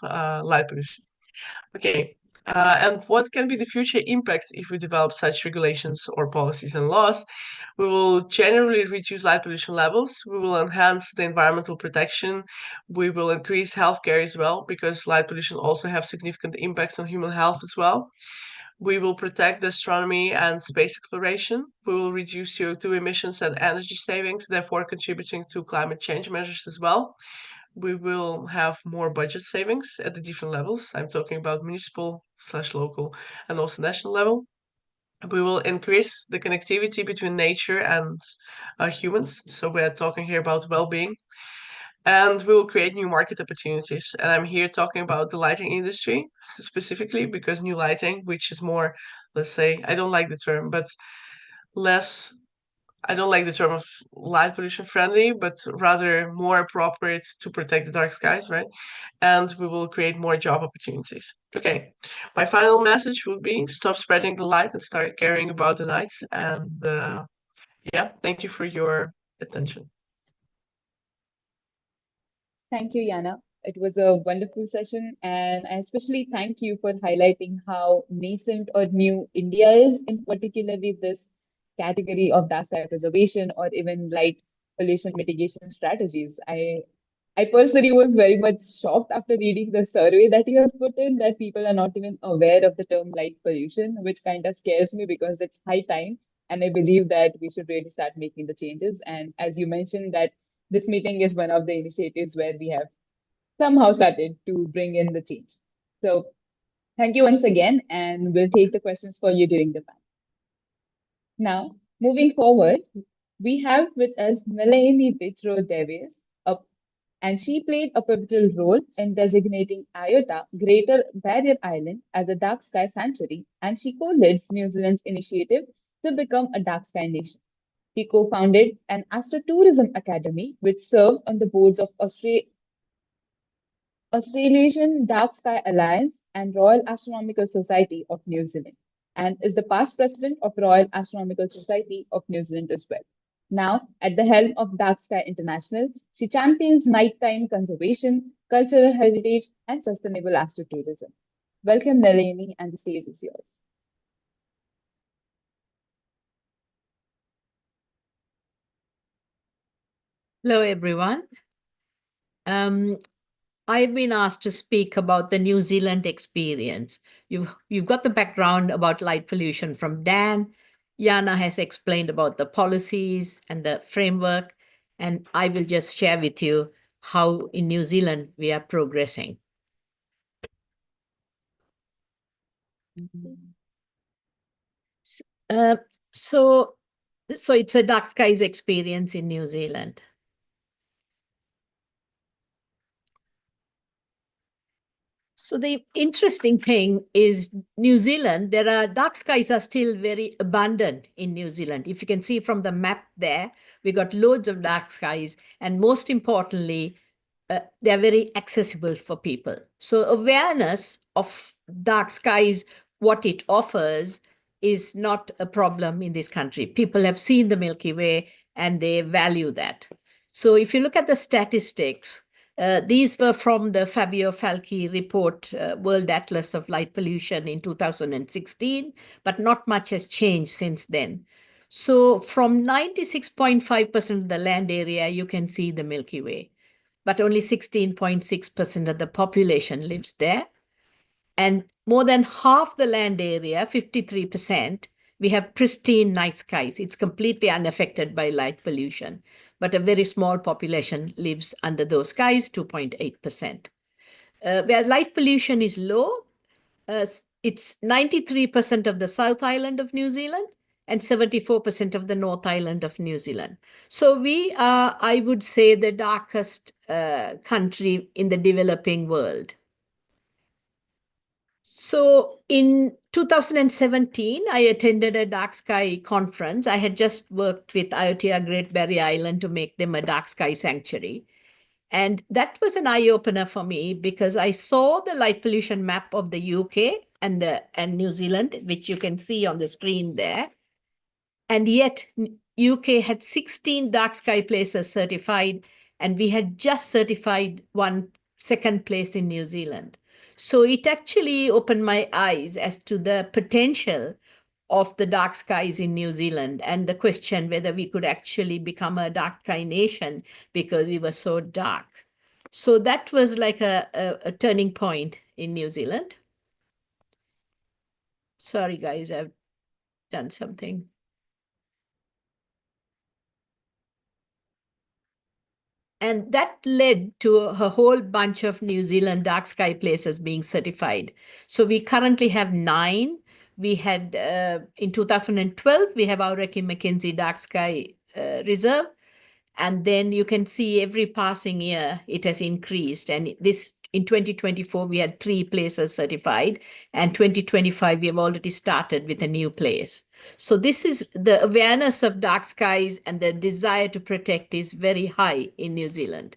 light pollution. Okay, and what can be the future impacts if we develop such regulations or policies and laws? We will generally reduce light pollution levels. We will enhance the environmental protection. We will increase healthcare as well, because light pollution also have significant impacts on human health as well. We will protect the astronomy and space exploration. We will reduce CO2 emissions and energy savings, therefore contributing to climate change measures as well. We will have more budget savings at the different levels. I'm talking about municipal/local and also national level. We will increase the connectivity between nature and humans. So we're talking here about well-being. And we will create new market opportunities. And I'm here talking about the lighting industry specifically, because new lighting, which is more, let's say, I don't like the term, but less I don't like the term of light pollution friendly, but rather more appropriate to protect the dark skies, right? And we will create more job opportunities. Okay, my final message would be stop spreading the light and start caring about the nights. And yeah, thank you for your attention. Thank you, Yana. It was a wonderful session, and I especially thank you for highlighting how nascent or new India is in particularly this category of dark sky preservation or even light pollution mitigation strategies. I personally was very much shocked after reading the survey that you have put in that people are not even aware of the term light pollution, which kind of scares me because it's high time. And I believe that we should really start making the changes. And as you mentioned, that this meeting is one of the initiatives where we have somehow started to bring in the change. So thank you once again, and we'll take the questions for you during the panel. Now, moving forward, we have with us Nalayini Brito-Davies, and she played a pivotal role in designating IOTA, Greater Barrier Island, as a dark sky sanctuary, and she co-leads New Zealand's initiative to become a dark sky nation. He co-founded an astrotourism academy, which serves on the boards of Australasian Dark Sky Alliance, and Royal Astronomical Society of New Zealand, and is the past president of Royal Astronomical Society of New Zealand as well. Now, at the helm of Dark Sky International, she champions nighttime conservation, cultural heritage, and sustainable astrotourism. Welcome, Nalayini, and the stage is yours. Hello, everyone. I've been asked to speak about the New Zealand experience. You've got the background about light pollution from Dan. Yana has explained about the policies and the framework, and I will just share with you how in New Zealand we are progressing. So it's a dark skies experience in New Zealand. So the interesting thing is New Zealand, dark skies are still very abundant in New Zealand. If you can see from the map there, we got loads of dark skies. And most importantly, they're very accessible for people. So awareness of dark skies, what it offers, is not a problem in this country. People have seen the Milky Way and they value that. So if you look at the statistics, these were from the Fabio Falchi report, World Atlas of Light Pollution in 2016, but not much has changed since then. So from 96.5% of the land area, you can see the Milky Way, but only 16.6% of the population lives there. And more than half the land area, 53%, we have pristine night skies. It's completely unaffected by light pollution, but a very small population lives under those skies, 2.8%. Where light pollution is low, it's 93% of the South Island of New Zealand and 74% of the North Island of New Zealand. So we are, I would say, the darkest country in the developing world. So in 2017, I attended a dark sky conference. I had just worked with IOTA Great Barrier Island to make them a dark sky sanctuary. And that was an eye-opener for me because I saw the light pollution map of the UK and New Zealand, which you can see on the screen there. And yet UK had 16 dark sky places certified, and we had just certified one second place in New Zealand. So it actually opened my eyes as to the potential of the dark skies in New Zealand and the question whether we could actually become a dark sky nation because we were so dark. So that was like a turning point in New Zealand. Sorry, guys, I've done something. And that led to a whole bunch of New Zealand dark sky places being certified. So we currently have 9. We had, in 2012, we have Aureki Mackenzie Dark Sky Reserve. And then you can see every passing year, it has increased. And this in 2024, we had 3 places certified. And 2025, we have already started with a new place. So this is the awareness of dark skies and the desire to protect is very high in New Zealand.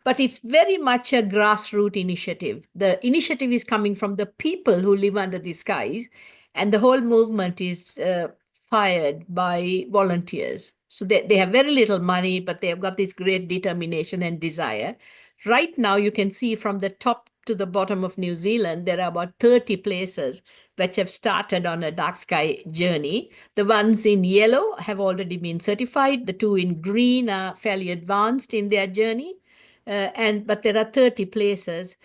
But it's very much a grassroots initiative. The initiative is coming from the people who live under the skies, and the whole movement is fired by volunteers. So they have very little money, but they have got this great determination and desire. Right now, you can see from the top to the bottom of New Zealand, there are about 30 places which have started on a dark sky journey. The ones in yellow have already been certified. The 2 in green are fairly advanced in their journey. But there are 30 places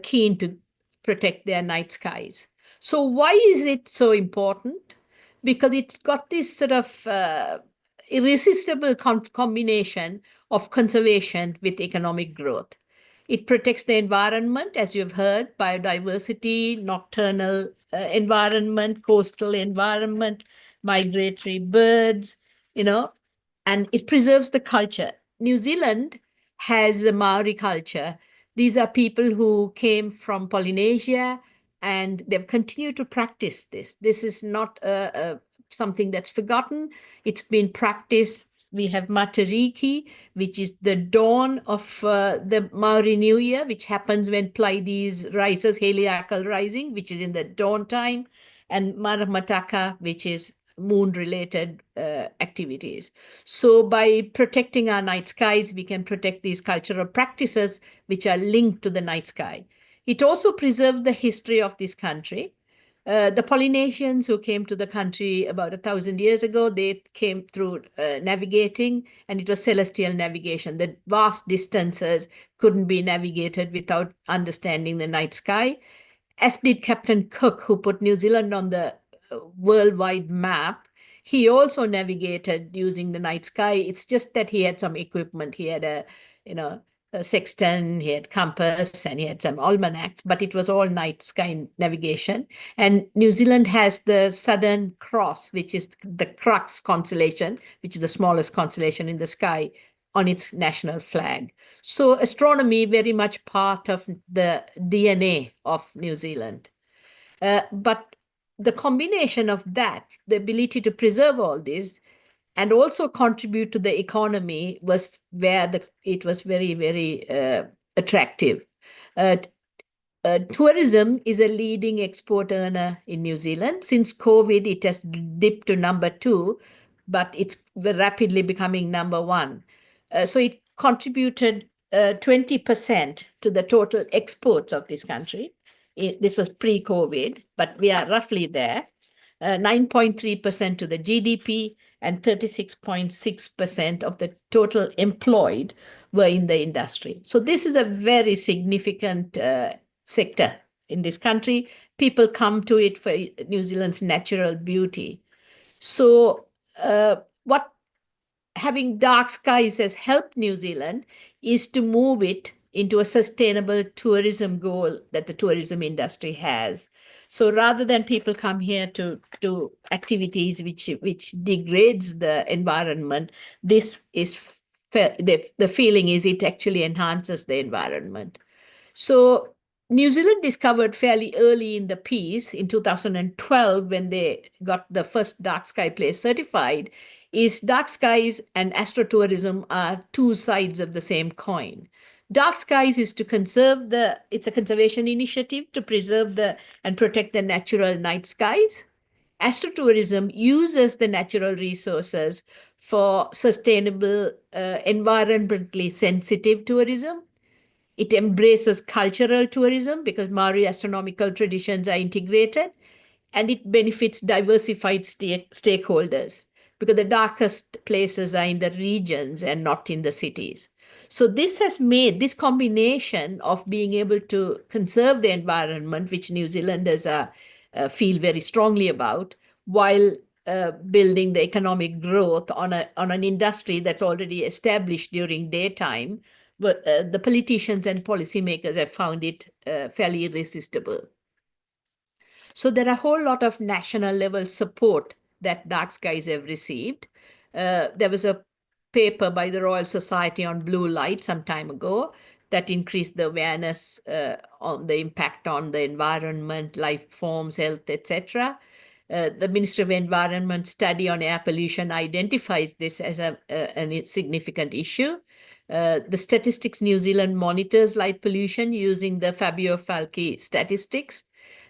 keen to protect their night skies. So why is it so important? Because it's got this sort of irresistible combination of conservation with economic growth. It protects the environment, as you've heard, biodiversity, nocturnal environment, coastal environment, migratory birds, and it preserves the culture. New Zealand has a Maori culture. These are people who came from Polynesia, and they've continued to practice this. This is not something that's forgotten. It's been practiced we have Matariki, which is the dawn of the Maori New Year, which happens when Pleiades rises, heliacal rising, which is in the dawn time, and Maramataka, which is moon-related activities. So by protecting our night skies, we can protect these cultural practices which are linked to the night sky. It also preserved the history of this country. The Polynesians who came to the country about 1,000 years ago, they came through navigating, and it was celestial navigation. The vast distances couldn't be navigated without understanding the night sky, as did Captain Cook, who put New Zealand on the worldwide map. He also navigated using the night sky. It's just that he had some equipment. He had a sextant, he had compass, and he had some almanacs, but it was all night sky navigation. And New Zealand has the Southern Cross, which is the Crux constellation, which is the smallest constellation in the sky, on its national flag. So astronomy very much part of the DNA of New Zealand. But the combination of that, the ability to preserve all this, and also contribute to the economy, was where it was very, very attractive. Tourism is a leading export earner in New Zealand. Since COVID, it has dipped to number 2, but it's rapidly becoming number 1. So it contributed 20% to the total exports of this country. This was pre-COVID, but we are roughly there. 9.3% to the GDP, and 36.6% of the total employed were in the industry. So this is a very significant sector in this country. People come to it for New Zealand's natural beauty. So what having dark skies has helped New Zealand is to move it into a sustainable tourism goal that the tourism industry has. So rather than people come here to do activities which degrades the environment, this is the feeling is it actually enhances the environment. So New Zealand discovered fairly early in the piece, in 2012, when they got the first dark sky place certified, is dark skies and astrotourism are two sides of the same coin. Dark skies is to conserve it's a conservation initiative to preserve and protect the natural night skies. Astrotourism uses the natural resources for sustainable, environmentally sensitive tourism. It embraces cultural tourism because Maori astronomical traditions are integrated, and it benefits diversified stakeholders because the darkest places are in the regions and not in the cities. So this has made this combination of being able to conserve the environment, which New Zealanders feel very strongly about, while building the economic growth on an industry that's already established during daytime. But the politicians and policymakers have found it fairly irresistible. So there are a whole lot of national level support that dark skies have received. There was a paper by the Royal Society on Blue Light some time ago that increased the awareness on the impact on the environment, life forms, health, etc. The Ministry of Environment study on air pollution identifies this as a significant issue. The Statistics New Zealand monitors light pollution using the Fabio Falchi statistics.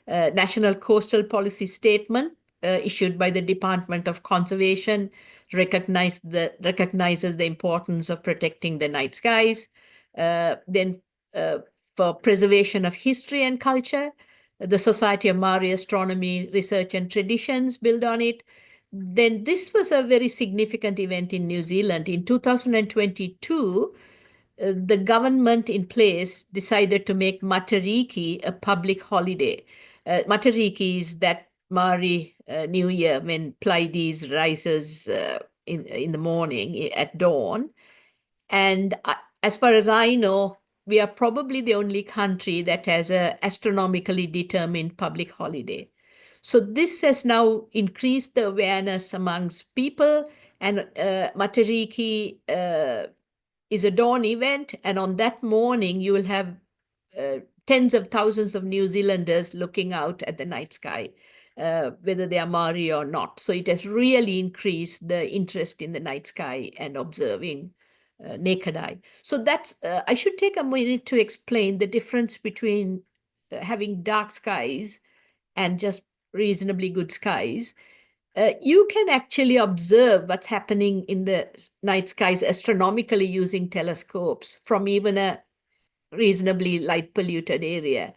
National Coastal Policy Statement issued by the Department of Conservation recognizes the importance of protecting the night skies. Then for preservation of history and culture, the Society of Maori Astronomy Research and Traditions build on it. Then this was a very significant event in New Zealand. In 2022, the government in place decided to make Matariki a public holiday. Matariki is that Maori New Year when Pleiades rises in the morning at dawn. And as far as I know, we are probably the only country that has an astronomically determined public holiday. So this has now increased the awareness amongst people, and Matariki is a dawn event, and on that morning you will have tens of thousands of New Zealanders looking out at the night sky. whether they are Maori or not. So it has really increased the interest in the night sky and observing naked eye. So that's, I should take a minute to explain the difference between having dark skies and just reasonably good skies. You can actually observe what's happening in the night skies astronomically using telescopes from even a reasonably light polluted area.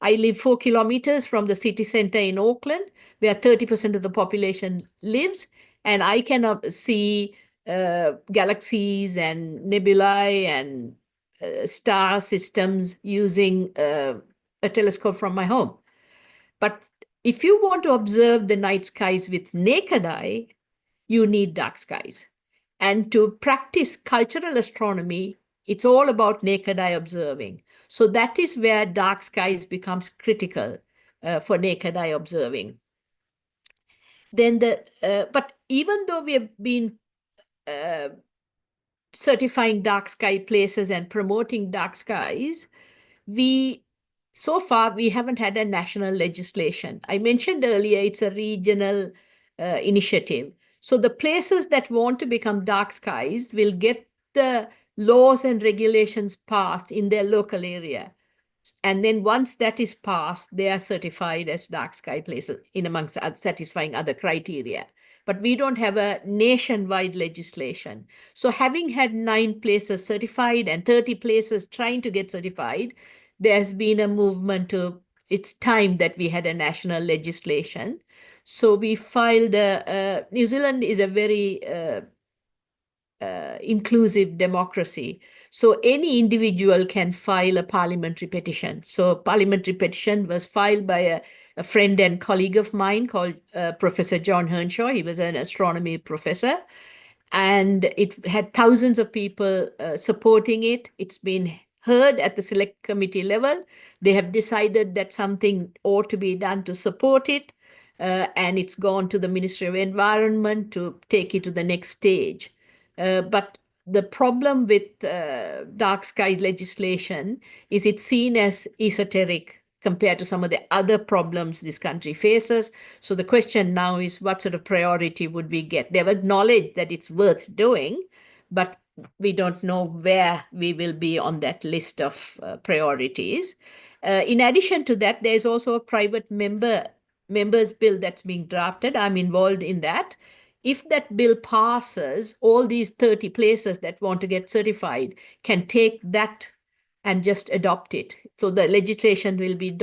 I live 4 kilometers from the city center in Auckland, where 30% of the population lives, and I can see galaxies and nebulae and star systems using a telescope from my home. But if you want to observe the night skies with naked eye, you need dark skies. And to practice cultural astronomy, it's all about naked eye observing. So that is where dark skies becomes critical for naked eye observing. Then but even though we have been certifying dark sky places and promoting dark skies, so far we haven't had a national legislation. I mentioned earlier it's a regional initiative. So the places that want to become dark skies will get the laws and regulations passed in their local area. And then once that is passed, they are certified as dark sky places in amongst satisfying other criteria. But we don't have a nationwide legislation. So having had 9 places certified and 30 places trying to get certified, there's been a movement to, it's time that we had a national legislation. So we filed, New Zealand is a very inclusive democracy. So any individual can file a parliamentary petition. So parliamentary petition was filed by a friend and colleague of mine called Professor John Hernshaw. He was an astronomy professor. And it had thousands of people supporting it. It's been heard at the select committee level. They have decided that something ought to be done to support it. And it's gone to the Ministry of Environment to take it to the next stage. But the problem with dark sky legislation is it's seen as esoteric compared to some of the other problems this country faces. So the question now is, what sort of priority would we get? They've acknowledged that it's worth doing, but we don't know where we will be on that list of priorities. In addition to that, there's also a private members bill that's being drafted. I'm involved in that. If that bill passes, all these 30 places that want to get certified can take that and just adopt it. So the legislation will be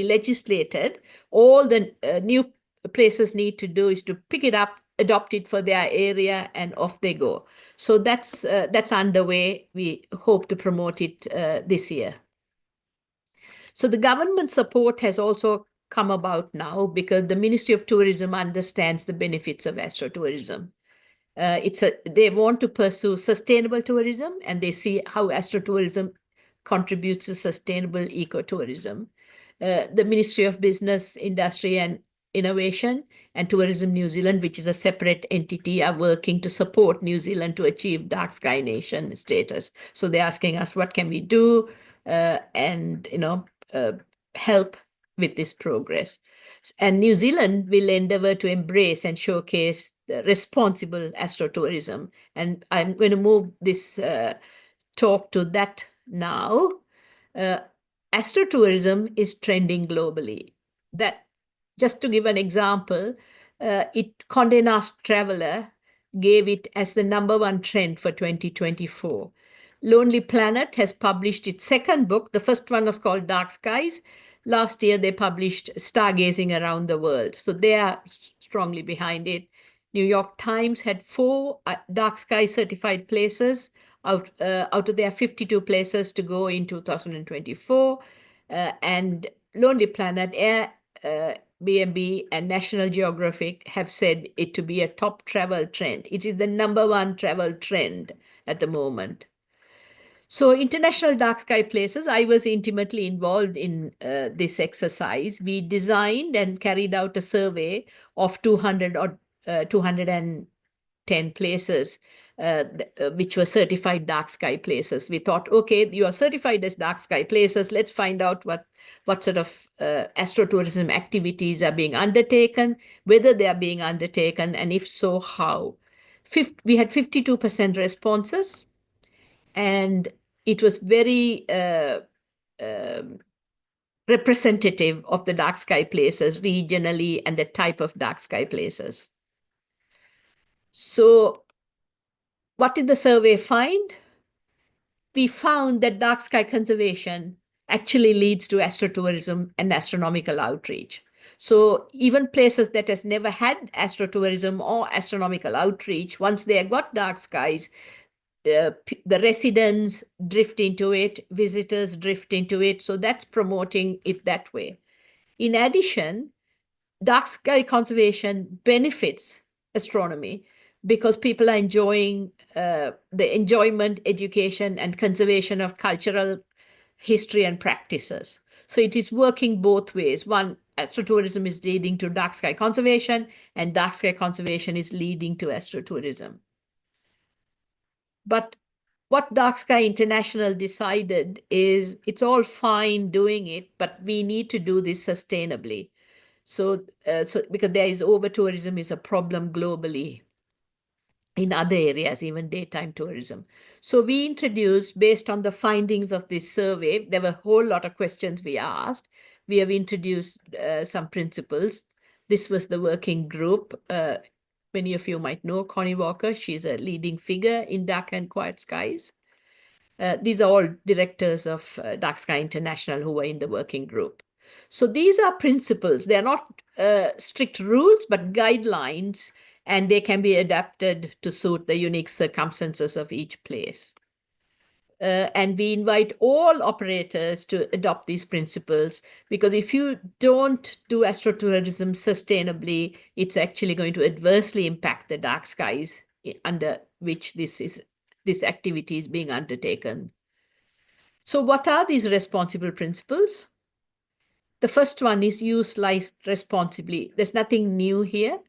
legislated. All the new places need to do is to pick it up, adopt it for their area, and off they go. So that's underway. We hope to promote it this year. So the government support has also come about now because the Ministry of Tourism understands the benefits of astrotourism. They want to pursue sustainable tourism, and they see how astrotourism contributes to sustainable ecotourism. The Ministry of Business, Industry and Innovation and Tourism New Zealand, which is a separate entity, are working to support New Zealand to achieve dark sky nation status. So they're asking us, what can we do and help with this progress. And New Zealand will endeavor to embrace and showcase the responsible astrotourism. And I'm going to move this talk to that now. Astrotourism is trending globally. That, just to give an example, Condé Nast Traveler gave it as the #1 trend for 2024. Lonely Planet has published its second book. The first one was called Dark Skies. Last year, they published Stargazing Around the World. So they are strongly behind it. New York Times had 4 dark sky certified places out of their 52 places to go in 2024. And Lonely Planet, Airbnb, and National Geographic have said it to be a top travel trend. It is the #1 travel trend at the moment. So international dark sky places, I was intimately involved in this exercise. We designed and carried out a survey of 210 places which were certified dark sky places. We thought, okay, you are certified as dark sky places. Let's find out what sort of astrotourism activities are being undertaken, whether they are being undertaken, and if so, how. We had 52% responses, and it was very representative of the dark sky places regionally and the type of dark sky places. So what did the survey find? We found that dark sky conservation actually leads to astrotourism and astronomical outreach. So even places that has never had astrotourism or astronomical outreach, once they have got dark skies, the residents drift into it, visitors drift into it. So that's promoting it that way. In addition, dark sky conservation benefits astronomy because people are enjoying the enjoyment, education, and conservation of cultural history and practices. So it is working both ways. One, astrotourism is leading to dark sky conservation, and dark sky conservation is leading to astrotourism. But what Dark Sky International decided is it's all fine doing it, but we need to do this sustainably. So because there is over-tourism is a problem globally in other areas, even daytime tourism. So we introduced, based on the findings of this survey, there were a whole lot of questions we asked. We have introduced some principles. This was the working group. Many of you might know Connie Walker. She's a leading figure in Dark and Quiet Skies. These are all directors of Dark Sky International who were in the working group. So these are principles. They are not strict rules, but guidelines, and they can be adapted to suit the unique circumstances of each place. And we invite all operators to adopt these principles, because if you don't do astrotourism sustainably, it's actually going to adversely impact the dark skies under which this activity is being undertaken. So what are these responsible principles? The first one is use light responsibly. There's nothing new here.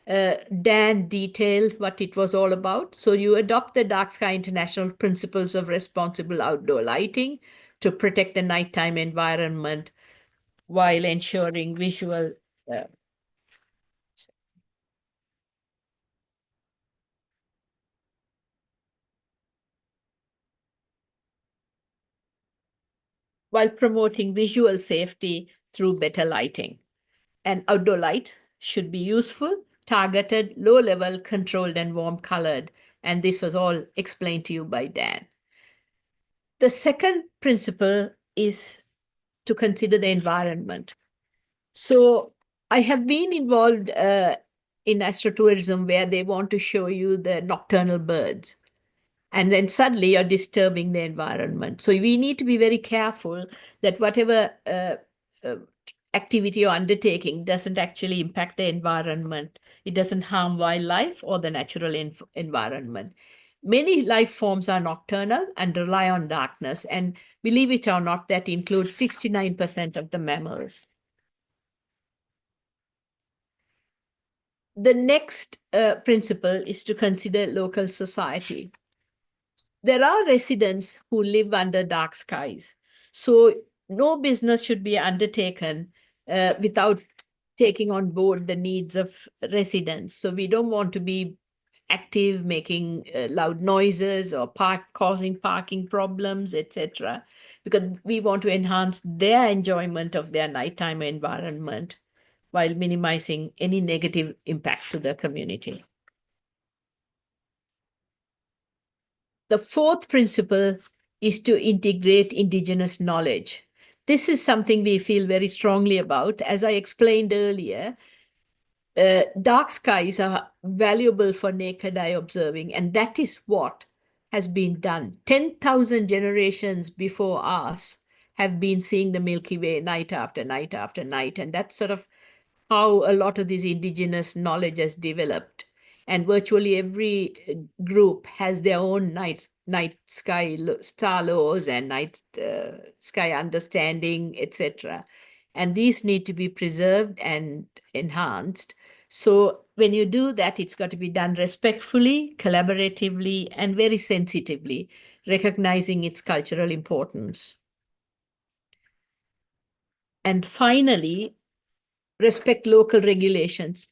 Dan detailed what it was all about. So you adopt the Dark Sky International principles of responsible outdoor lighting to protect the nighttime environment while ensuring visual while promoting visual safety through better lighting. And outdoor light should be useful, targeted, low-level, controlled, and warm-colored. And this was all explained to you by Dan. The second principle is to consider the environment. So I have been involved in astrotourism where they want to show you the nocturnal birds. And then suddenly you're disturbing the environment. So we need to be very careful that whatever activity you're undertaking doesn't actually impact the environment. It doesn't harm wildlife or the natural environment. Many life forms are nocturnal and rely on darkness. And believe it or not, that includes 69% of the mammals. The next principle is to consider local society. There are residents who live under dark skies. So no business should be undertaken without taking on board the needs of residents. So we don't want to be active, making loud noises or causing parking problems, etc., because we want to enhance their enjoyment of their nighttime environment while minimizing any negative impact to the community. The fourth principle is to integrate indigenous knowledge. This is something we feel very strongly about. As I explained earlier, dark skies are valuable for naked eye observing, and that is what has been done. 10,000 generations before us have been seeing the Milky Way night after night after night, and that's sort of how a lot of this indigenous knowledge has developed. And virtually every group has their own night sky star laws and night sky understanding, etc. And these need to be preserved and enhanced So when you do that, it's got to be done respectfully, collaboratively, and very sensitively, recognizing its cultural importance. And finally, respect local regulations.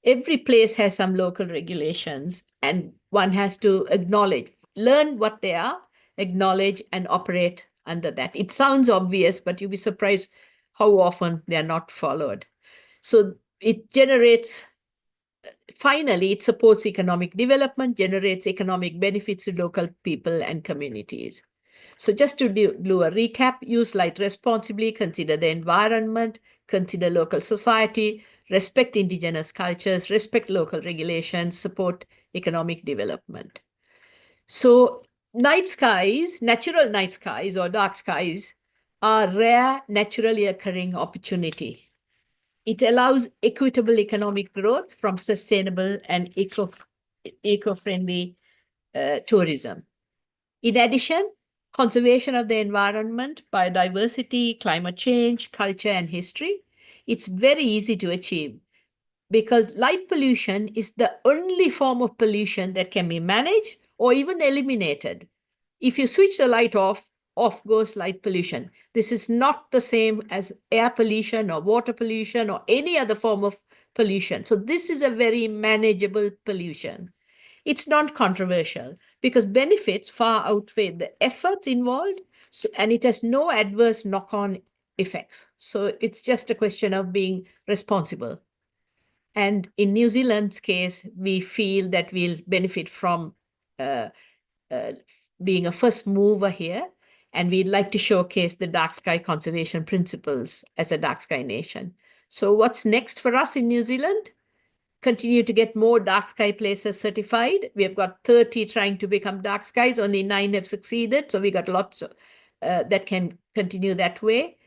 Every place has some local regulations, and one has to acknowledge, learn what they are, acknowledge, and operate under that. It sounds obvious, but you'll be surprised how often they are not followed. So it generates, finally, it supports economic development, generates economic benefits to local people and communities. So just to do a recap, use light responsibly, consider the environment, consider local society, respect indigenous cultures, respect local regulations, support economic development. So night skies, natural night skies or dark skies are rare, naturally occurring opportunity. It allows equitable economic growth from sustainable and eco-friendly tourism. In addition, conservation of the environment, biodiversity, climate change, culture, and history, it's very easy to achieve because light pollution is the only form of pollution that can be managed or even eliminated. If you switch the light off, off goes light pollution. This is not the same as air pollution or water pollution or any other form of pollution. So this is a very manageable pollution. It's not controversial because benefits far outweigh the efforts involved, and it has no adverse knock-on effects. So it's just a question of being responsible. And in New Zealand's case, we feel that we'll benefit from being a first mover here. And we'd like to showcase the dark sky conservation principles as a dark sky nation. So what's next for us in New Zealand? Continue to get more dark sky places certified. We have got 30 trying to become dark skies. Only 9 have succeeded. So we got lots that can continue that way.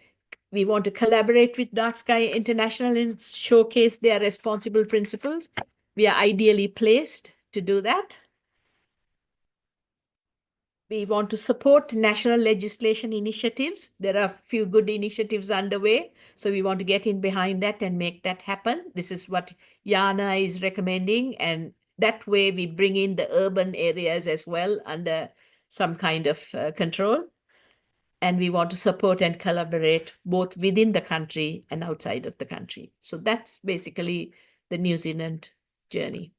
We want to collaborate with Dark Sky International and showcase their responsible principles. We are ideally placed to do that. We want to support national legislation initiatives. There are a few good initiatives underway, so we want to get in behind that and make that happen. This is what Yana is recommending, and that way we bring in the urban areas as well under some kind of control. And we want to support and collaborate both within the country and outside of the country. So that's basically the New Zealand journey.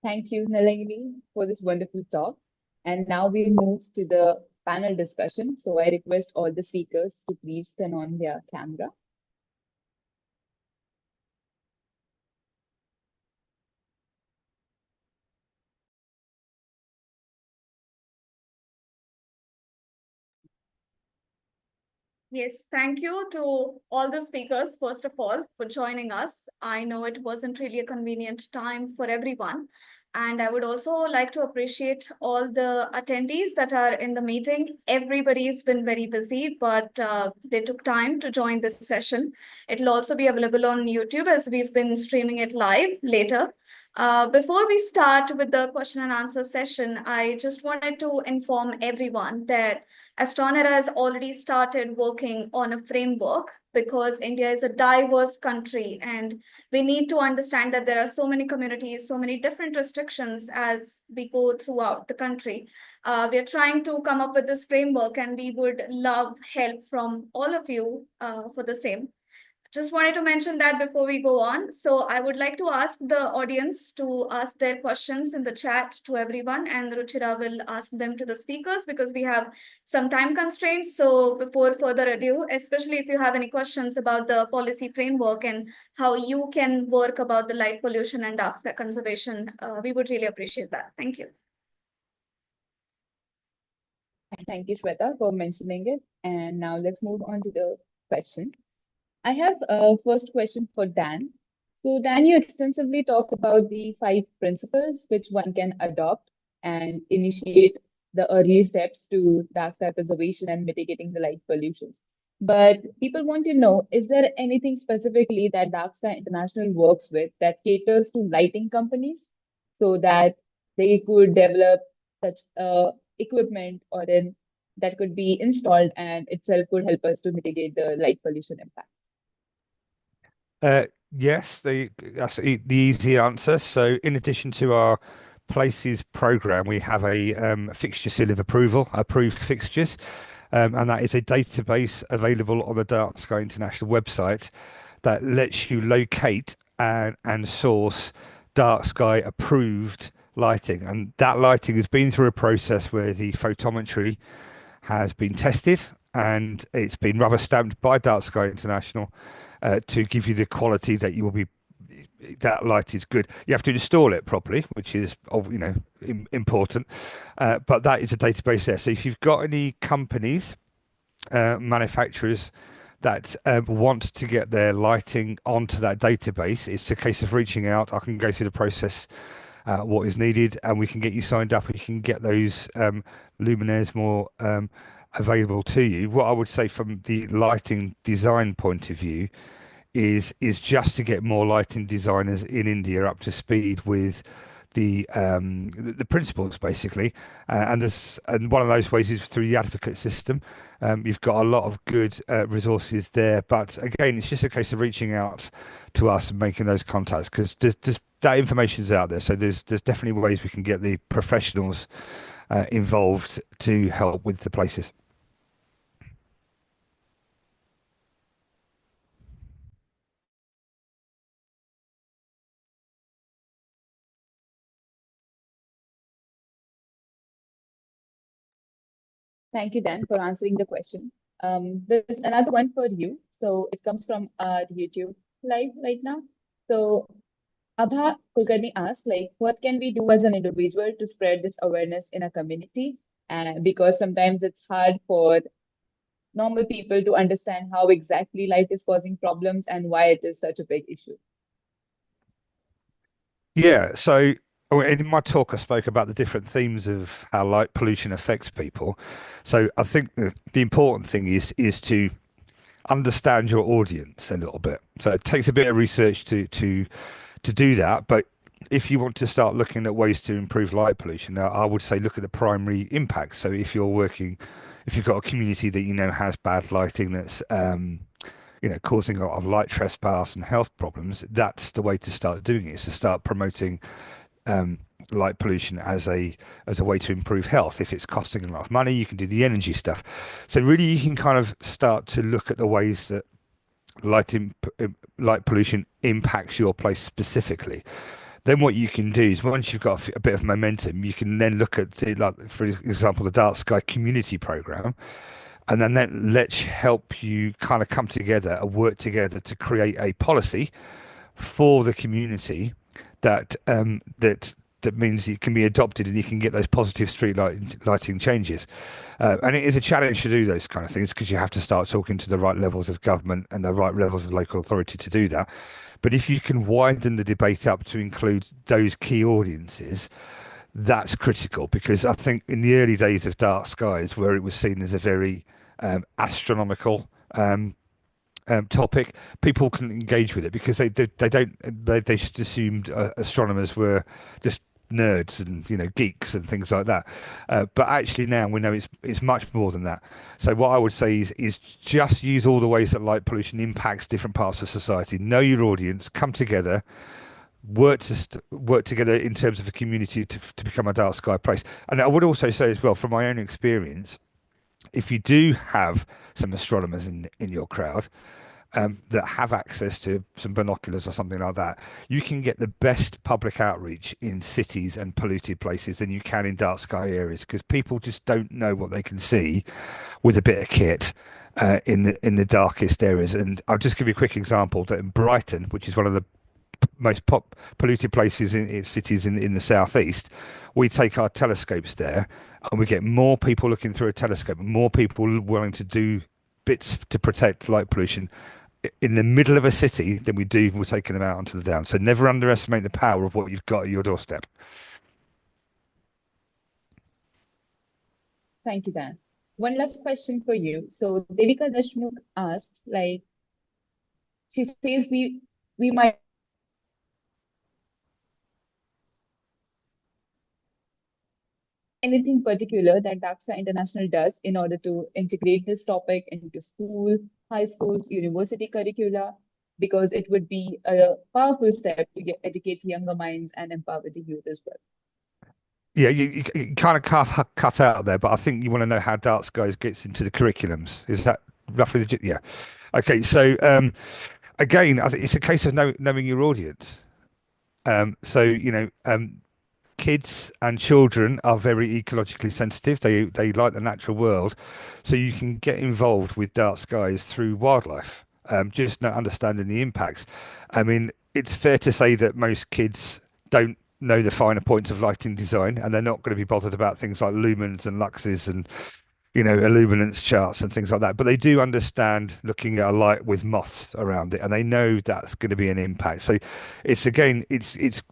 Thank you, Nalayini, for this wonderful talk. And now we move to the panel discussion. So I request all the speakers to please turn on their camera. Yes, thank you to all the speakers, first of all, for joining us. I know it wasn't really a convenient time for everyone. And I would also like to appreciate all the attendees that are in the meeting. Everybody's been very busy, but they took time to join this session. It'll also be available on YouTube as we've been streaming it live later. Before we start with the question and answer session, I just wanted to inform everyone that AstronEra has already started working on a framework because India is a diverse country and we need to understand that there are so many communities, so many different restrictions as we go throughout the country. We are trying to come up with this framework and we would love help from all of you for the same. Just wanted to mention that before we go on. So I would like to ask the audience to ask their questions in the chat to everyone, and Ruchira will ask them to the speakers because we have some time constraints. So before further ado, especially if you have any questions about the policy framework and how you can work about the light pollution and dark sky conservation, we would really appreciate that. Thank you. Thank you, Shweta, for mentioning it. And now let's move on to the questions. I have a first question for Dan. So Dan, you extensively talk about the 5 principles which one can adopt and initiate the early steps to dark sky preservation and mitigating the light pollutions. But people want to know, is there anything specifically that Dark Sky International works with that caters to lighting companies so that they could develop such equipment or then that could be installed and itself could help us to mitigate the light pollution impact? Yes, that's the easy answer. So, in addition to our places program, we have a fixture seal of approval, approved fixtures, and that is a database available on the Dark Sky International website that lets you locate and source dark sky approved lighting. And that lighting has been through a process where the photometry has been tested and it's been rubber stamped by Dark Sky International to give you the quality that you will be. That light is good. You have to install it properly, which is important. But that is a database there. So if you've got any companies, manufacturers that want to get their lighting onto that database, it's a case of reaching out. I can go through the process, what is needed, and we can get you signed up. We can get those luminaires more available to you. What I would say from the lighting design point of view is just to get more lighting designers in India up to speed with the principles basically, and one of those ways is through the advocate system. You've got a lot of good resources there, but again, it's just a case of reaching out to us and making those contacts because there's that information's out there. So there's definitely ways we can get the professionals involved to help with the places. Thank you, Dan, for answering the question. There's another one for you. So it comes from our YouTube live right now. So Abha Kulkarni asked, like, what can we do as an individual to spread this awareness in a community? Because sometimes it's hard for normal people to understand how exactly light is causing problems and why it is such a big issue. Yeah, so in my talk, I spoke about the different themes of how light pollution affects people. So I think the important thing is to understand your audience a little bit. So it takes a bit of research to do that, but if you want to start looking at ways to improve light pollution, now I would say look at the primary impacts. So if you've got a community that you know has bad lighting that's causing a lot of light trespass and health problems, that's the way to start doing it, is to start promoting light pollution as a way to improve health. If it's costing a lot of money, you can do the energy stuff. So really, you can kind of start to look at the ways that light pollution impacts your place specifically. Then what you can do is once you've got a bit of momentum, you can then look at like for example the Dark Sky Community Program, and then let's help you kind of come together and work together to create a policy for the community that that means it can be adopted and you can get those positive street lighting changes. And it is a challenge to do those kind of things because you have to start talking to the right levels of government and the right levels of local authority to do that. But if you can widen the debate up to include those key audiences, that's critical because I think in the early days of Dark Skies, where it was seen as a very astronomical topic, people couldn't engage with it because they just assumed astronomers were just nerds and geeks and things like that. But actually now we know it's much more than that. So what I would say is just use all the ways that light pollution impacts different parts of society. Know your audience, come together, work together in terms of a community to become a dark sky place. And I would also say as well, from my own experience, if you do have some astronomers in your crowd that have access to some binoculars or something like that, you can get the best public outreach in cities and polluted places than you can in dark sky areas because people just don't know what they can see with a bit of kit in the darkest areas. And I'll just give you a quick example that in Brighton, which is one of the most polluted places in cities in the southeast, we take our telescopes there and we get more people looking through a telescope, more people willing to do bits to protect light pollution in the middle of a city than we do when we're taking them out onto the down. So never underestimate the power of what you've got at your doorstep. Thank you, Dan. One last question for you. So Devika Dashmukh asks, like, she says we might anything particular that Darkscape International does in order to integrate this topic into school, high schools, university curricula? because it would be a powerful step to educate younger minds and empower the youth as well. Yeah, you kind of cut out there, but I think you want to know how Dark Skies gets into the curriculums. Is that roughly yeah? Okay, so again, I think it's a case of knowing your audience. So kids and children are very ecologically sensitive. They like the natural world, so you can get involved with Dark Skies through wildlife. Just not understanding the impacts. I mean, it's fair to say that most kids don't know the finer points of lighting design, and they're not going to be bothered about things like lumens and luxes and illuminance charts and things like that. But they do understand looking at a light with moths around it, and they know that's going to be an impact. So it's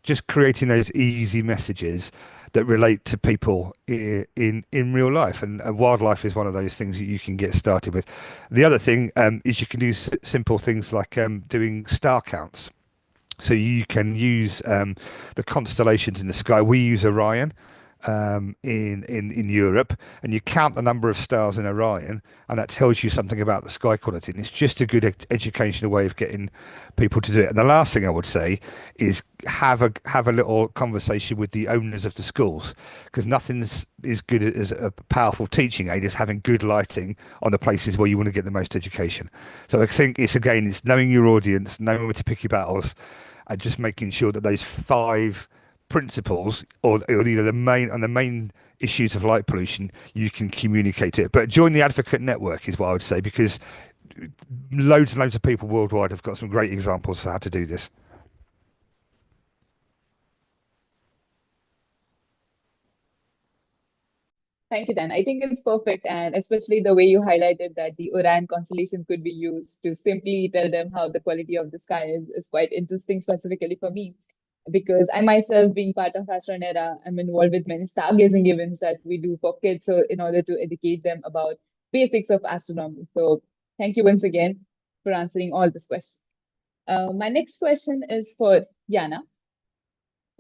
just creating those easy messages that relate to people in real life, and wildlife is one of those things that you can get started with. The other thing is you can do simple things like doing star counts. So you can use the constellations in the sky. We use Orion in Europe, and you count the number of stars in Orion, and that tells you something about the sky quality. And it's just a good educational way of getting people to do it. And the last thing I would say is have a little conversation with the owners of the schools, because nothing's as good as a powerful teaching aid as having good lighting on the places where you want to get the most education. So I think it's knowing your audience, knowing where to pick your battles, and just making sure that those 5 principles or the main issues of light pollution, you can communicate it. But join the advocate network is what I would say, because loads and loads of people worldwide have got some great examples for how to do this. Thank you, Dan. I think it's perfect, and especially the way you highlighted that the Orion constellation could be used to simply tell them how the quality of the sky is quite interesting, specifically for me, because I myself, being part of AstronEra, I'm involved with many stargazing events that we do for kids, so in order to educate them about basics of astronomy. So thank you once again for answering all these questions. My next question is for Yana.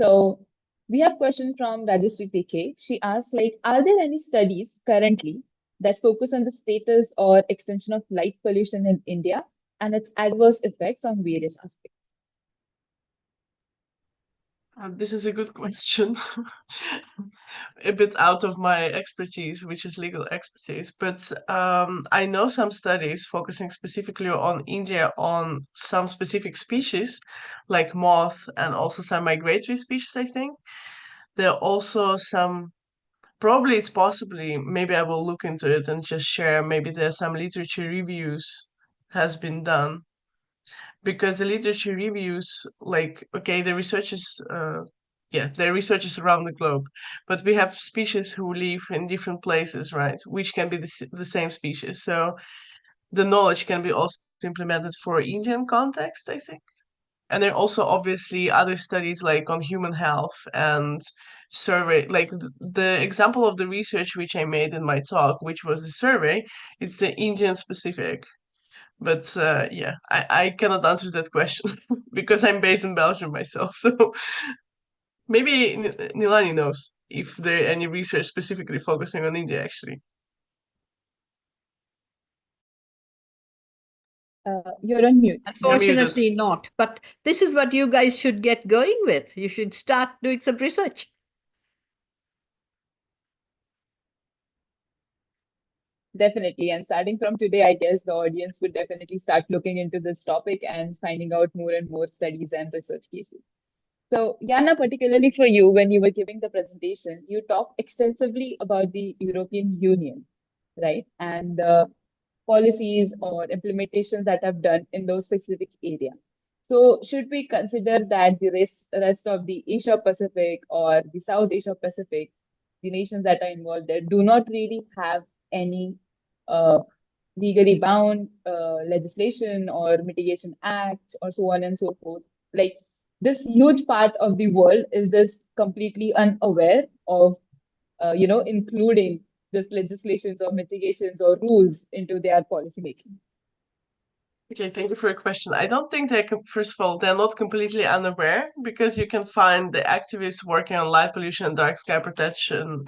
So we have a question from Rajeshri TK. She asks, are there any studies currently that focus on the status or extension of light pollution in India and its adverse effects on various aspects? This is a good question. A bit out of my expertise, which is legal expertise, but I know some studies focusing specifically on India on some specific species, like moth and also some migratory species, I think. There are also some, probably it's possibly, maybe I will look into it and just share, maybe there's some literature reviews has been done, because the literature reviews, okay, the research is the research is around the globe, but we have species who live in different places, right, which can be the same species, so the knowledge can be also implemented for Indian context, I think. And there are also obviously other studies like on human health and survey, like the example of the research which I made in my talk, which was the survey, it's the Indian specific. But I cannot answer that question because I'm based in Belgium myself. So maybe Nilani knows if there any research specifically focusing on India, actually. You're on mute. Unfortunately not. But this is what you guys should get going with. You should start doing some research. Definitely. And starting from today, I guess the audience would definitely start looking into this topic and finding out more and more studies and research cases. So, Yana, particularly for you, when you were giving the presentation, you talked extensively about the European Union, right? And the policies or implementations that have done in those specific area. So, should we consider that the rest of the Asia Pacific or the South Asia Pacific, the nations that are involved there, do not really have any legally bound legislation or mitigation act or so on and so forth? Like, this huge part of the world is this completely unaware of including this legislations or mitigations or rules into their policy making? Okay, thank you for your question. I don't think first of all, they're not completely unaware, because you can find the activists working on light pollution and dark sky protection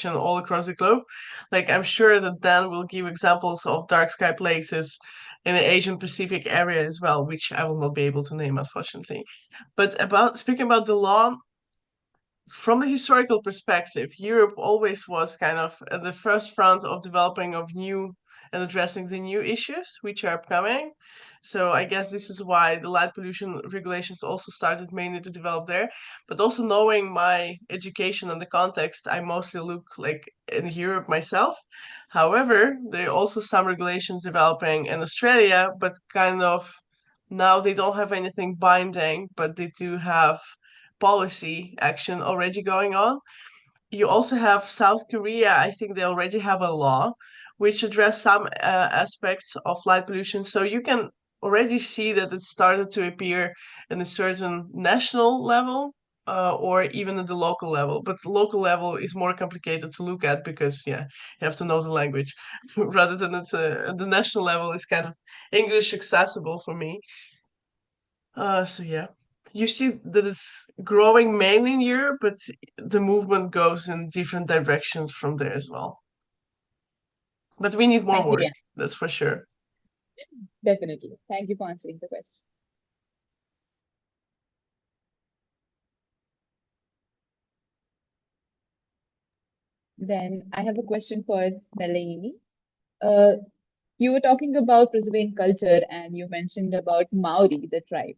all across the globe. Like, I'm sure that Dan will give examples of dark sky places in the Asian Pacific area as well, which I will not be able to name, unfortunately. But speaking about the law, from a historical perspective, Europe always was kind of at the first front of developing of new and addressing the new issues which are upcoming. So I guess this is why the light pollution regulations also started mainly to develop there. But also knowing my education and the context, I mostly look like in Europe myself. However, there are also some regulations developing in Australia, but kind of now they don't have anything binding, but they do have policy action already going on. You also have South Korea. I think they already have a law which address some aspects of light pollution. So you can already see that it started to appear in a certain national level or even at the local level. But the local level is more complicated to look at because, yeah, you have to know the language rather than the national level is kind of English accessible for me. So yeah, you see that it's growing mainly in Europe, but the movement goes in different directions from there as well. But we need more Thank you, work, Diana. that's for sure. Definitely. Thank you for answering the question. Then I have a question for Nalayini. Uh, you were talking about preserving culture and you mentioned about Maori, the tribe.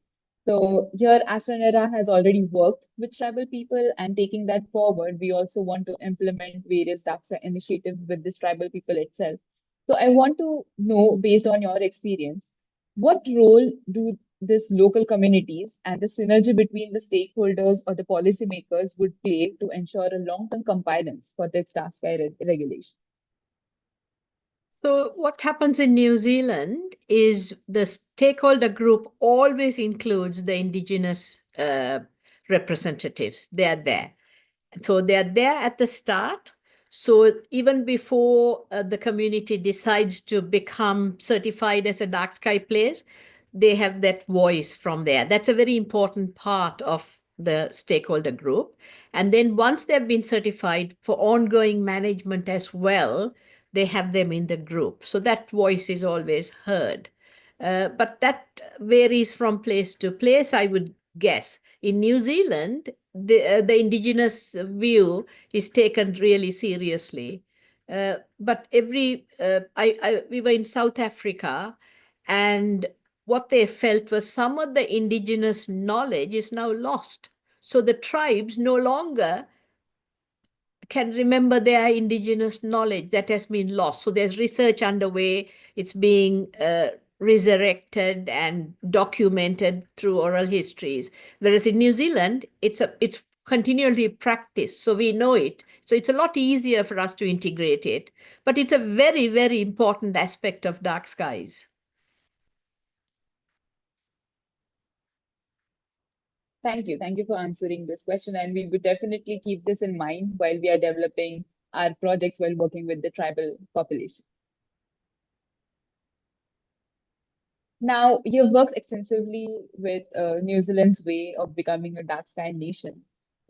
So here AstronEra has already worked with tribal people, and taking that forward, we also want to implement various DAXA initiatives with this tribal people itself. So I want to know, based on your experience, what role do these local communities and the synergy between the stakeholders or the policymakers would play to ensure a long-term compliance for this DAXA regulation? So what happens in New Zealand is the stakeholder group always includes the indigenous representatives. They are there. So they are there at the start. So even before the community decides to become certified as a dark sky place, they have that voice from there. That's a very important part of the stakeholder group. And then once they've been certified for ongoing management as well, they have them in the group. So that voice is always heard. But that varies from place to place, I would guess. In New Zealand, the indigenous view is taken really seriously. But we were in South Africa, and what they felt was some of the indigenous knowledge is now lost. So the tribes no longer can remember their indigenous knowledge that has been lost. So there's research underway. It's being resurrected and documented through oral histories. Whereas in New Zealand, it's continually practiced, so we know it. So it's a lot easier for us to integrate it. But it's a very, very important aspect of dark skies. Thank you. Thank you for answering this question. And we would definitely keep this in mind while we are developing our projects while working with the tribal population. Now, you've worked extensively with New Zealand's way of becoming a dark sky nation.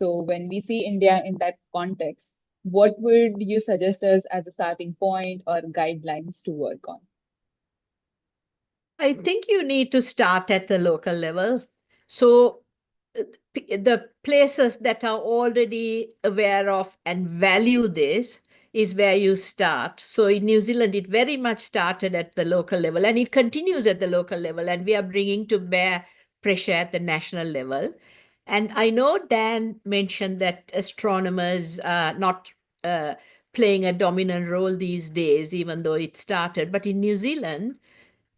So when we see India in that context, what would you suggest us as a starting point or guidelines to work on? I think you need to start at the local level. So the places that are already aware of and value this is where you start. So in New Zealand, it very much started at the local level and it continues at the local level. And we are bringing to bear pressure at the national level. And I know Dan mentioned that astronomers are not playing a dominant role these days, even though it started. But in New Zealand,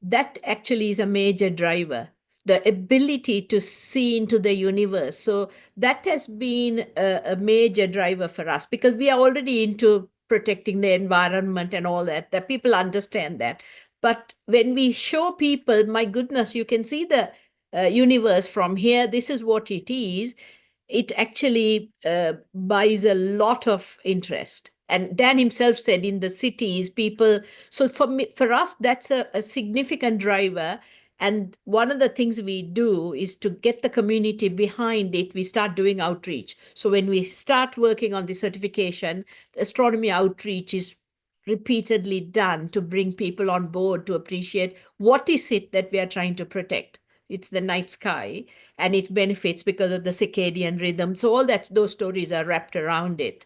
that actually is a major driver, the ability to see into the universe. So that has been a major driver for us because we are already into protecting the environment and all that. The people understand that. But when we show people, my goodness, you can see the universe from here, this is what it is, it actually buys a lot of interest. And Dan himself said in the cities, people, so for us, that's a significant driver. And one of the things we do is to get the community behind it, we start doing outreach. So when we start working on the certification, the astronomy outreach is repeatedly done to bring people on board to appreciate what is it that we are trying to protect. It's the night sky, and it benefits because of the circadian rhythm. So all that, those stories are wrapped around it.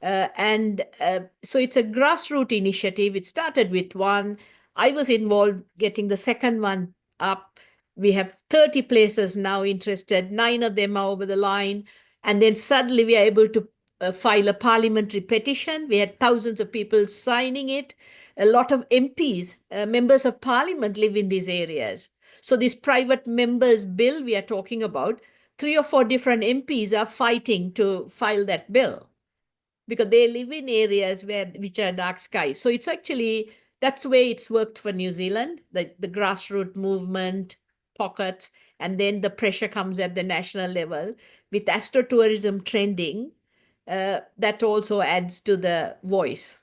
So it's a grassroots initiative. It started with one. I was involved getting the second one up. We have 30 places now interested. 9 of them are over the line. And then suddenly we are able to file a parliamentary petition. We had thousands of people signing it. A lot of MPs, members of parliament, live in these areas. So this private members bill we are talking about, 3 or 4 different MPs are fighting to file that bill because they live in areas which are dark skies. So it's actually, that's the way it's worked for New Zealand, the grassroots movement, pockets, and then the pressure comes at the national level. With astrotourism trending, that also adds to the voice.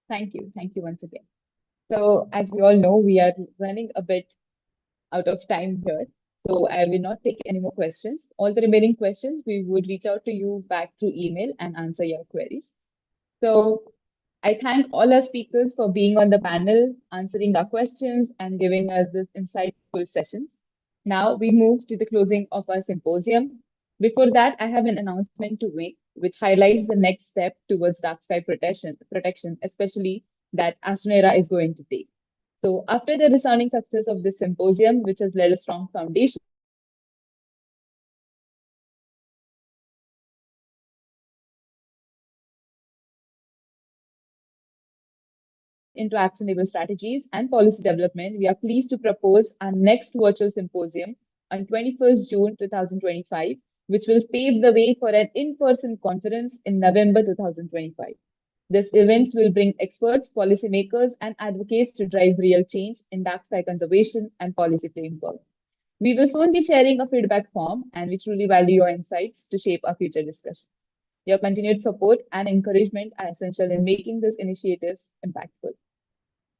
Thank you. Thank you once again. So as we all know, we are running a bit out of time here. So I will not take any more questions. All the remaining questions, we would reach out to you back through email and answer your queries. So I thank all our speakers for being on the panel, answering our questions, and giving us this insightful sessions. Now we move to the closing of our symposium. Before that, I have an announcement to make, which highlights the next step towards dark sky protection, especially that AstronEra is going to take. So after the resounding success of this symposium, which has laid a strong foundation into actionable strategies and policy development, we are pleased to propose our next virtual symposium on 21st June 2025, which will pave the way for an in-person conference in November 2025. This event will bring experts, policymakers, and advocates to drive real change in dark sky conservation and policy framework. We will soon be sharing a feedback form, and we truly value your insights to shape our future discussions. Your continued support and encouragement are essential in making these initiatives impactful.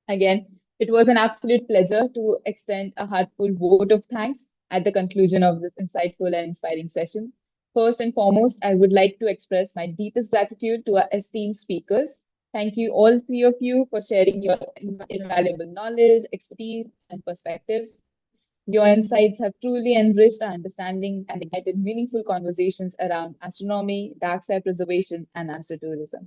Again, it was an absolute pleasure to extend a heartfelt vote of thanks at the conclusion of this insightful and inspiring session. First and foremost, I would like to express my deepest gratitude to our esteemed speakers. Thank you, all 3 of you, for sharing your invaluable knowledge, expertise, and perspectives. Your insights have truly enriched our understanding and ignited meaningful conversations around astronomy, dark sky preservation, and astrotourism.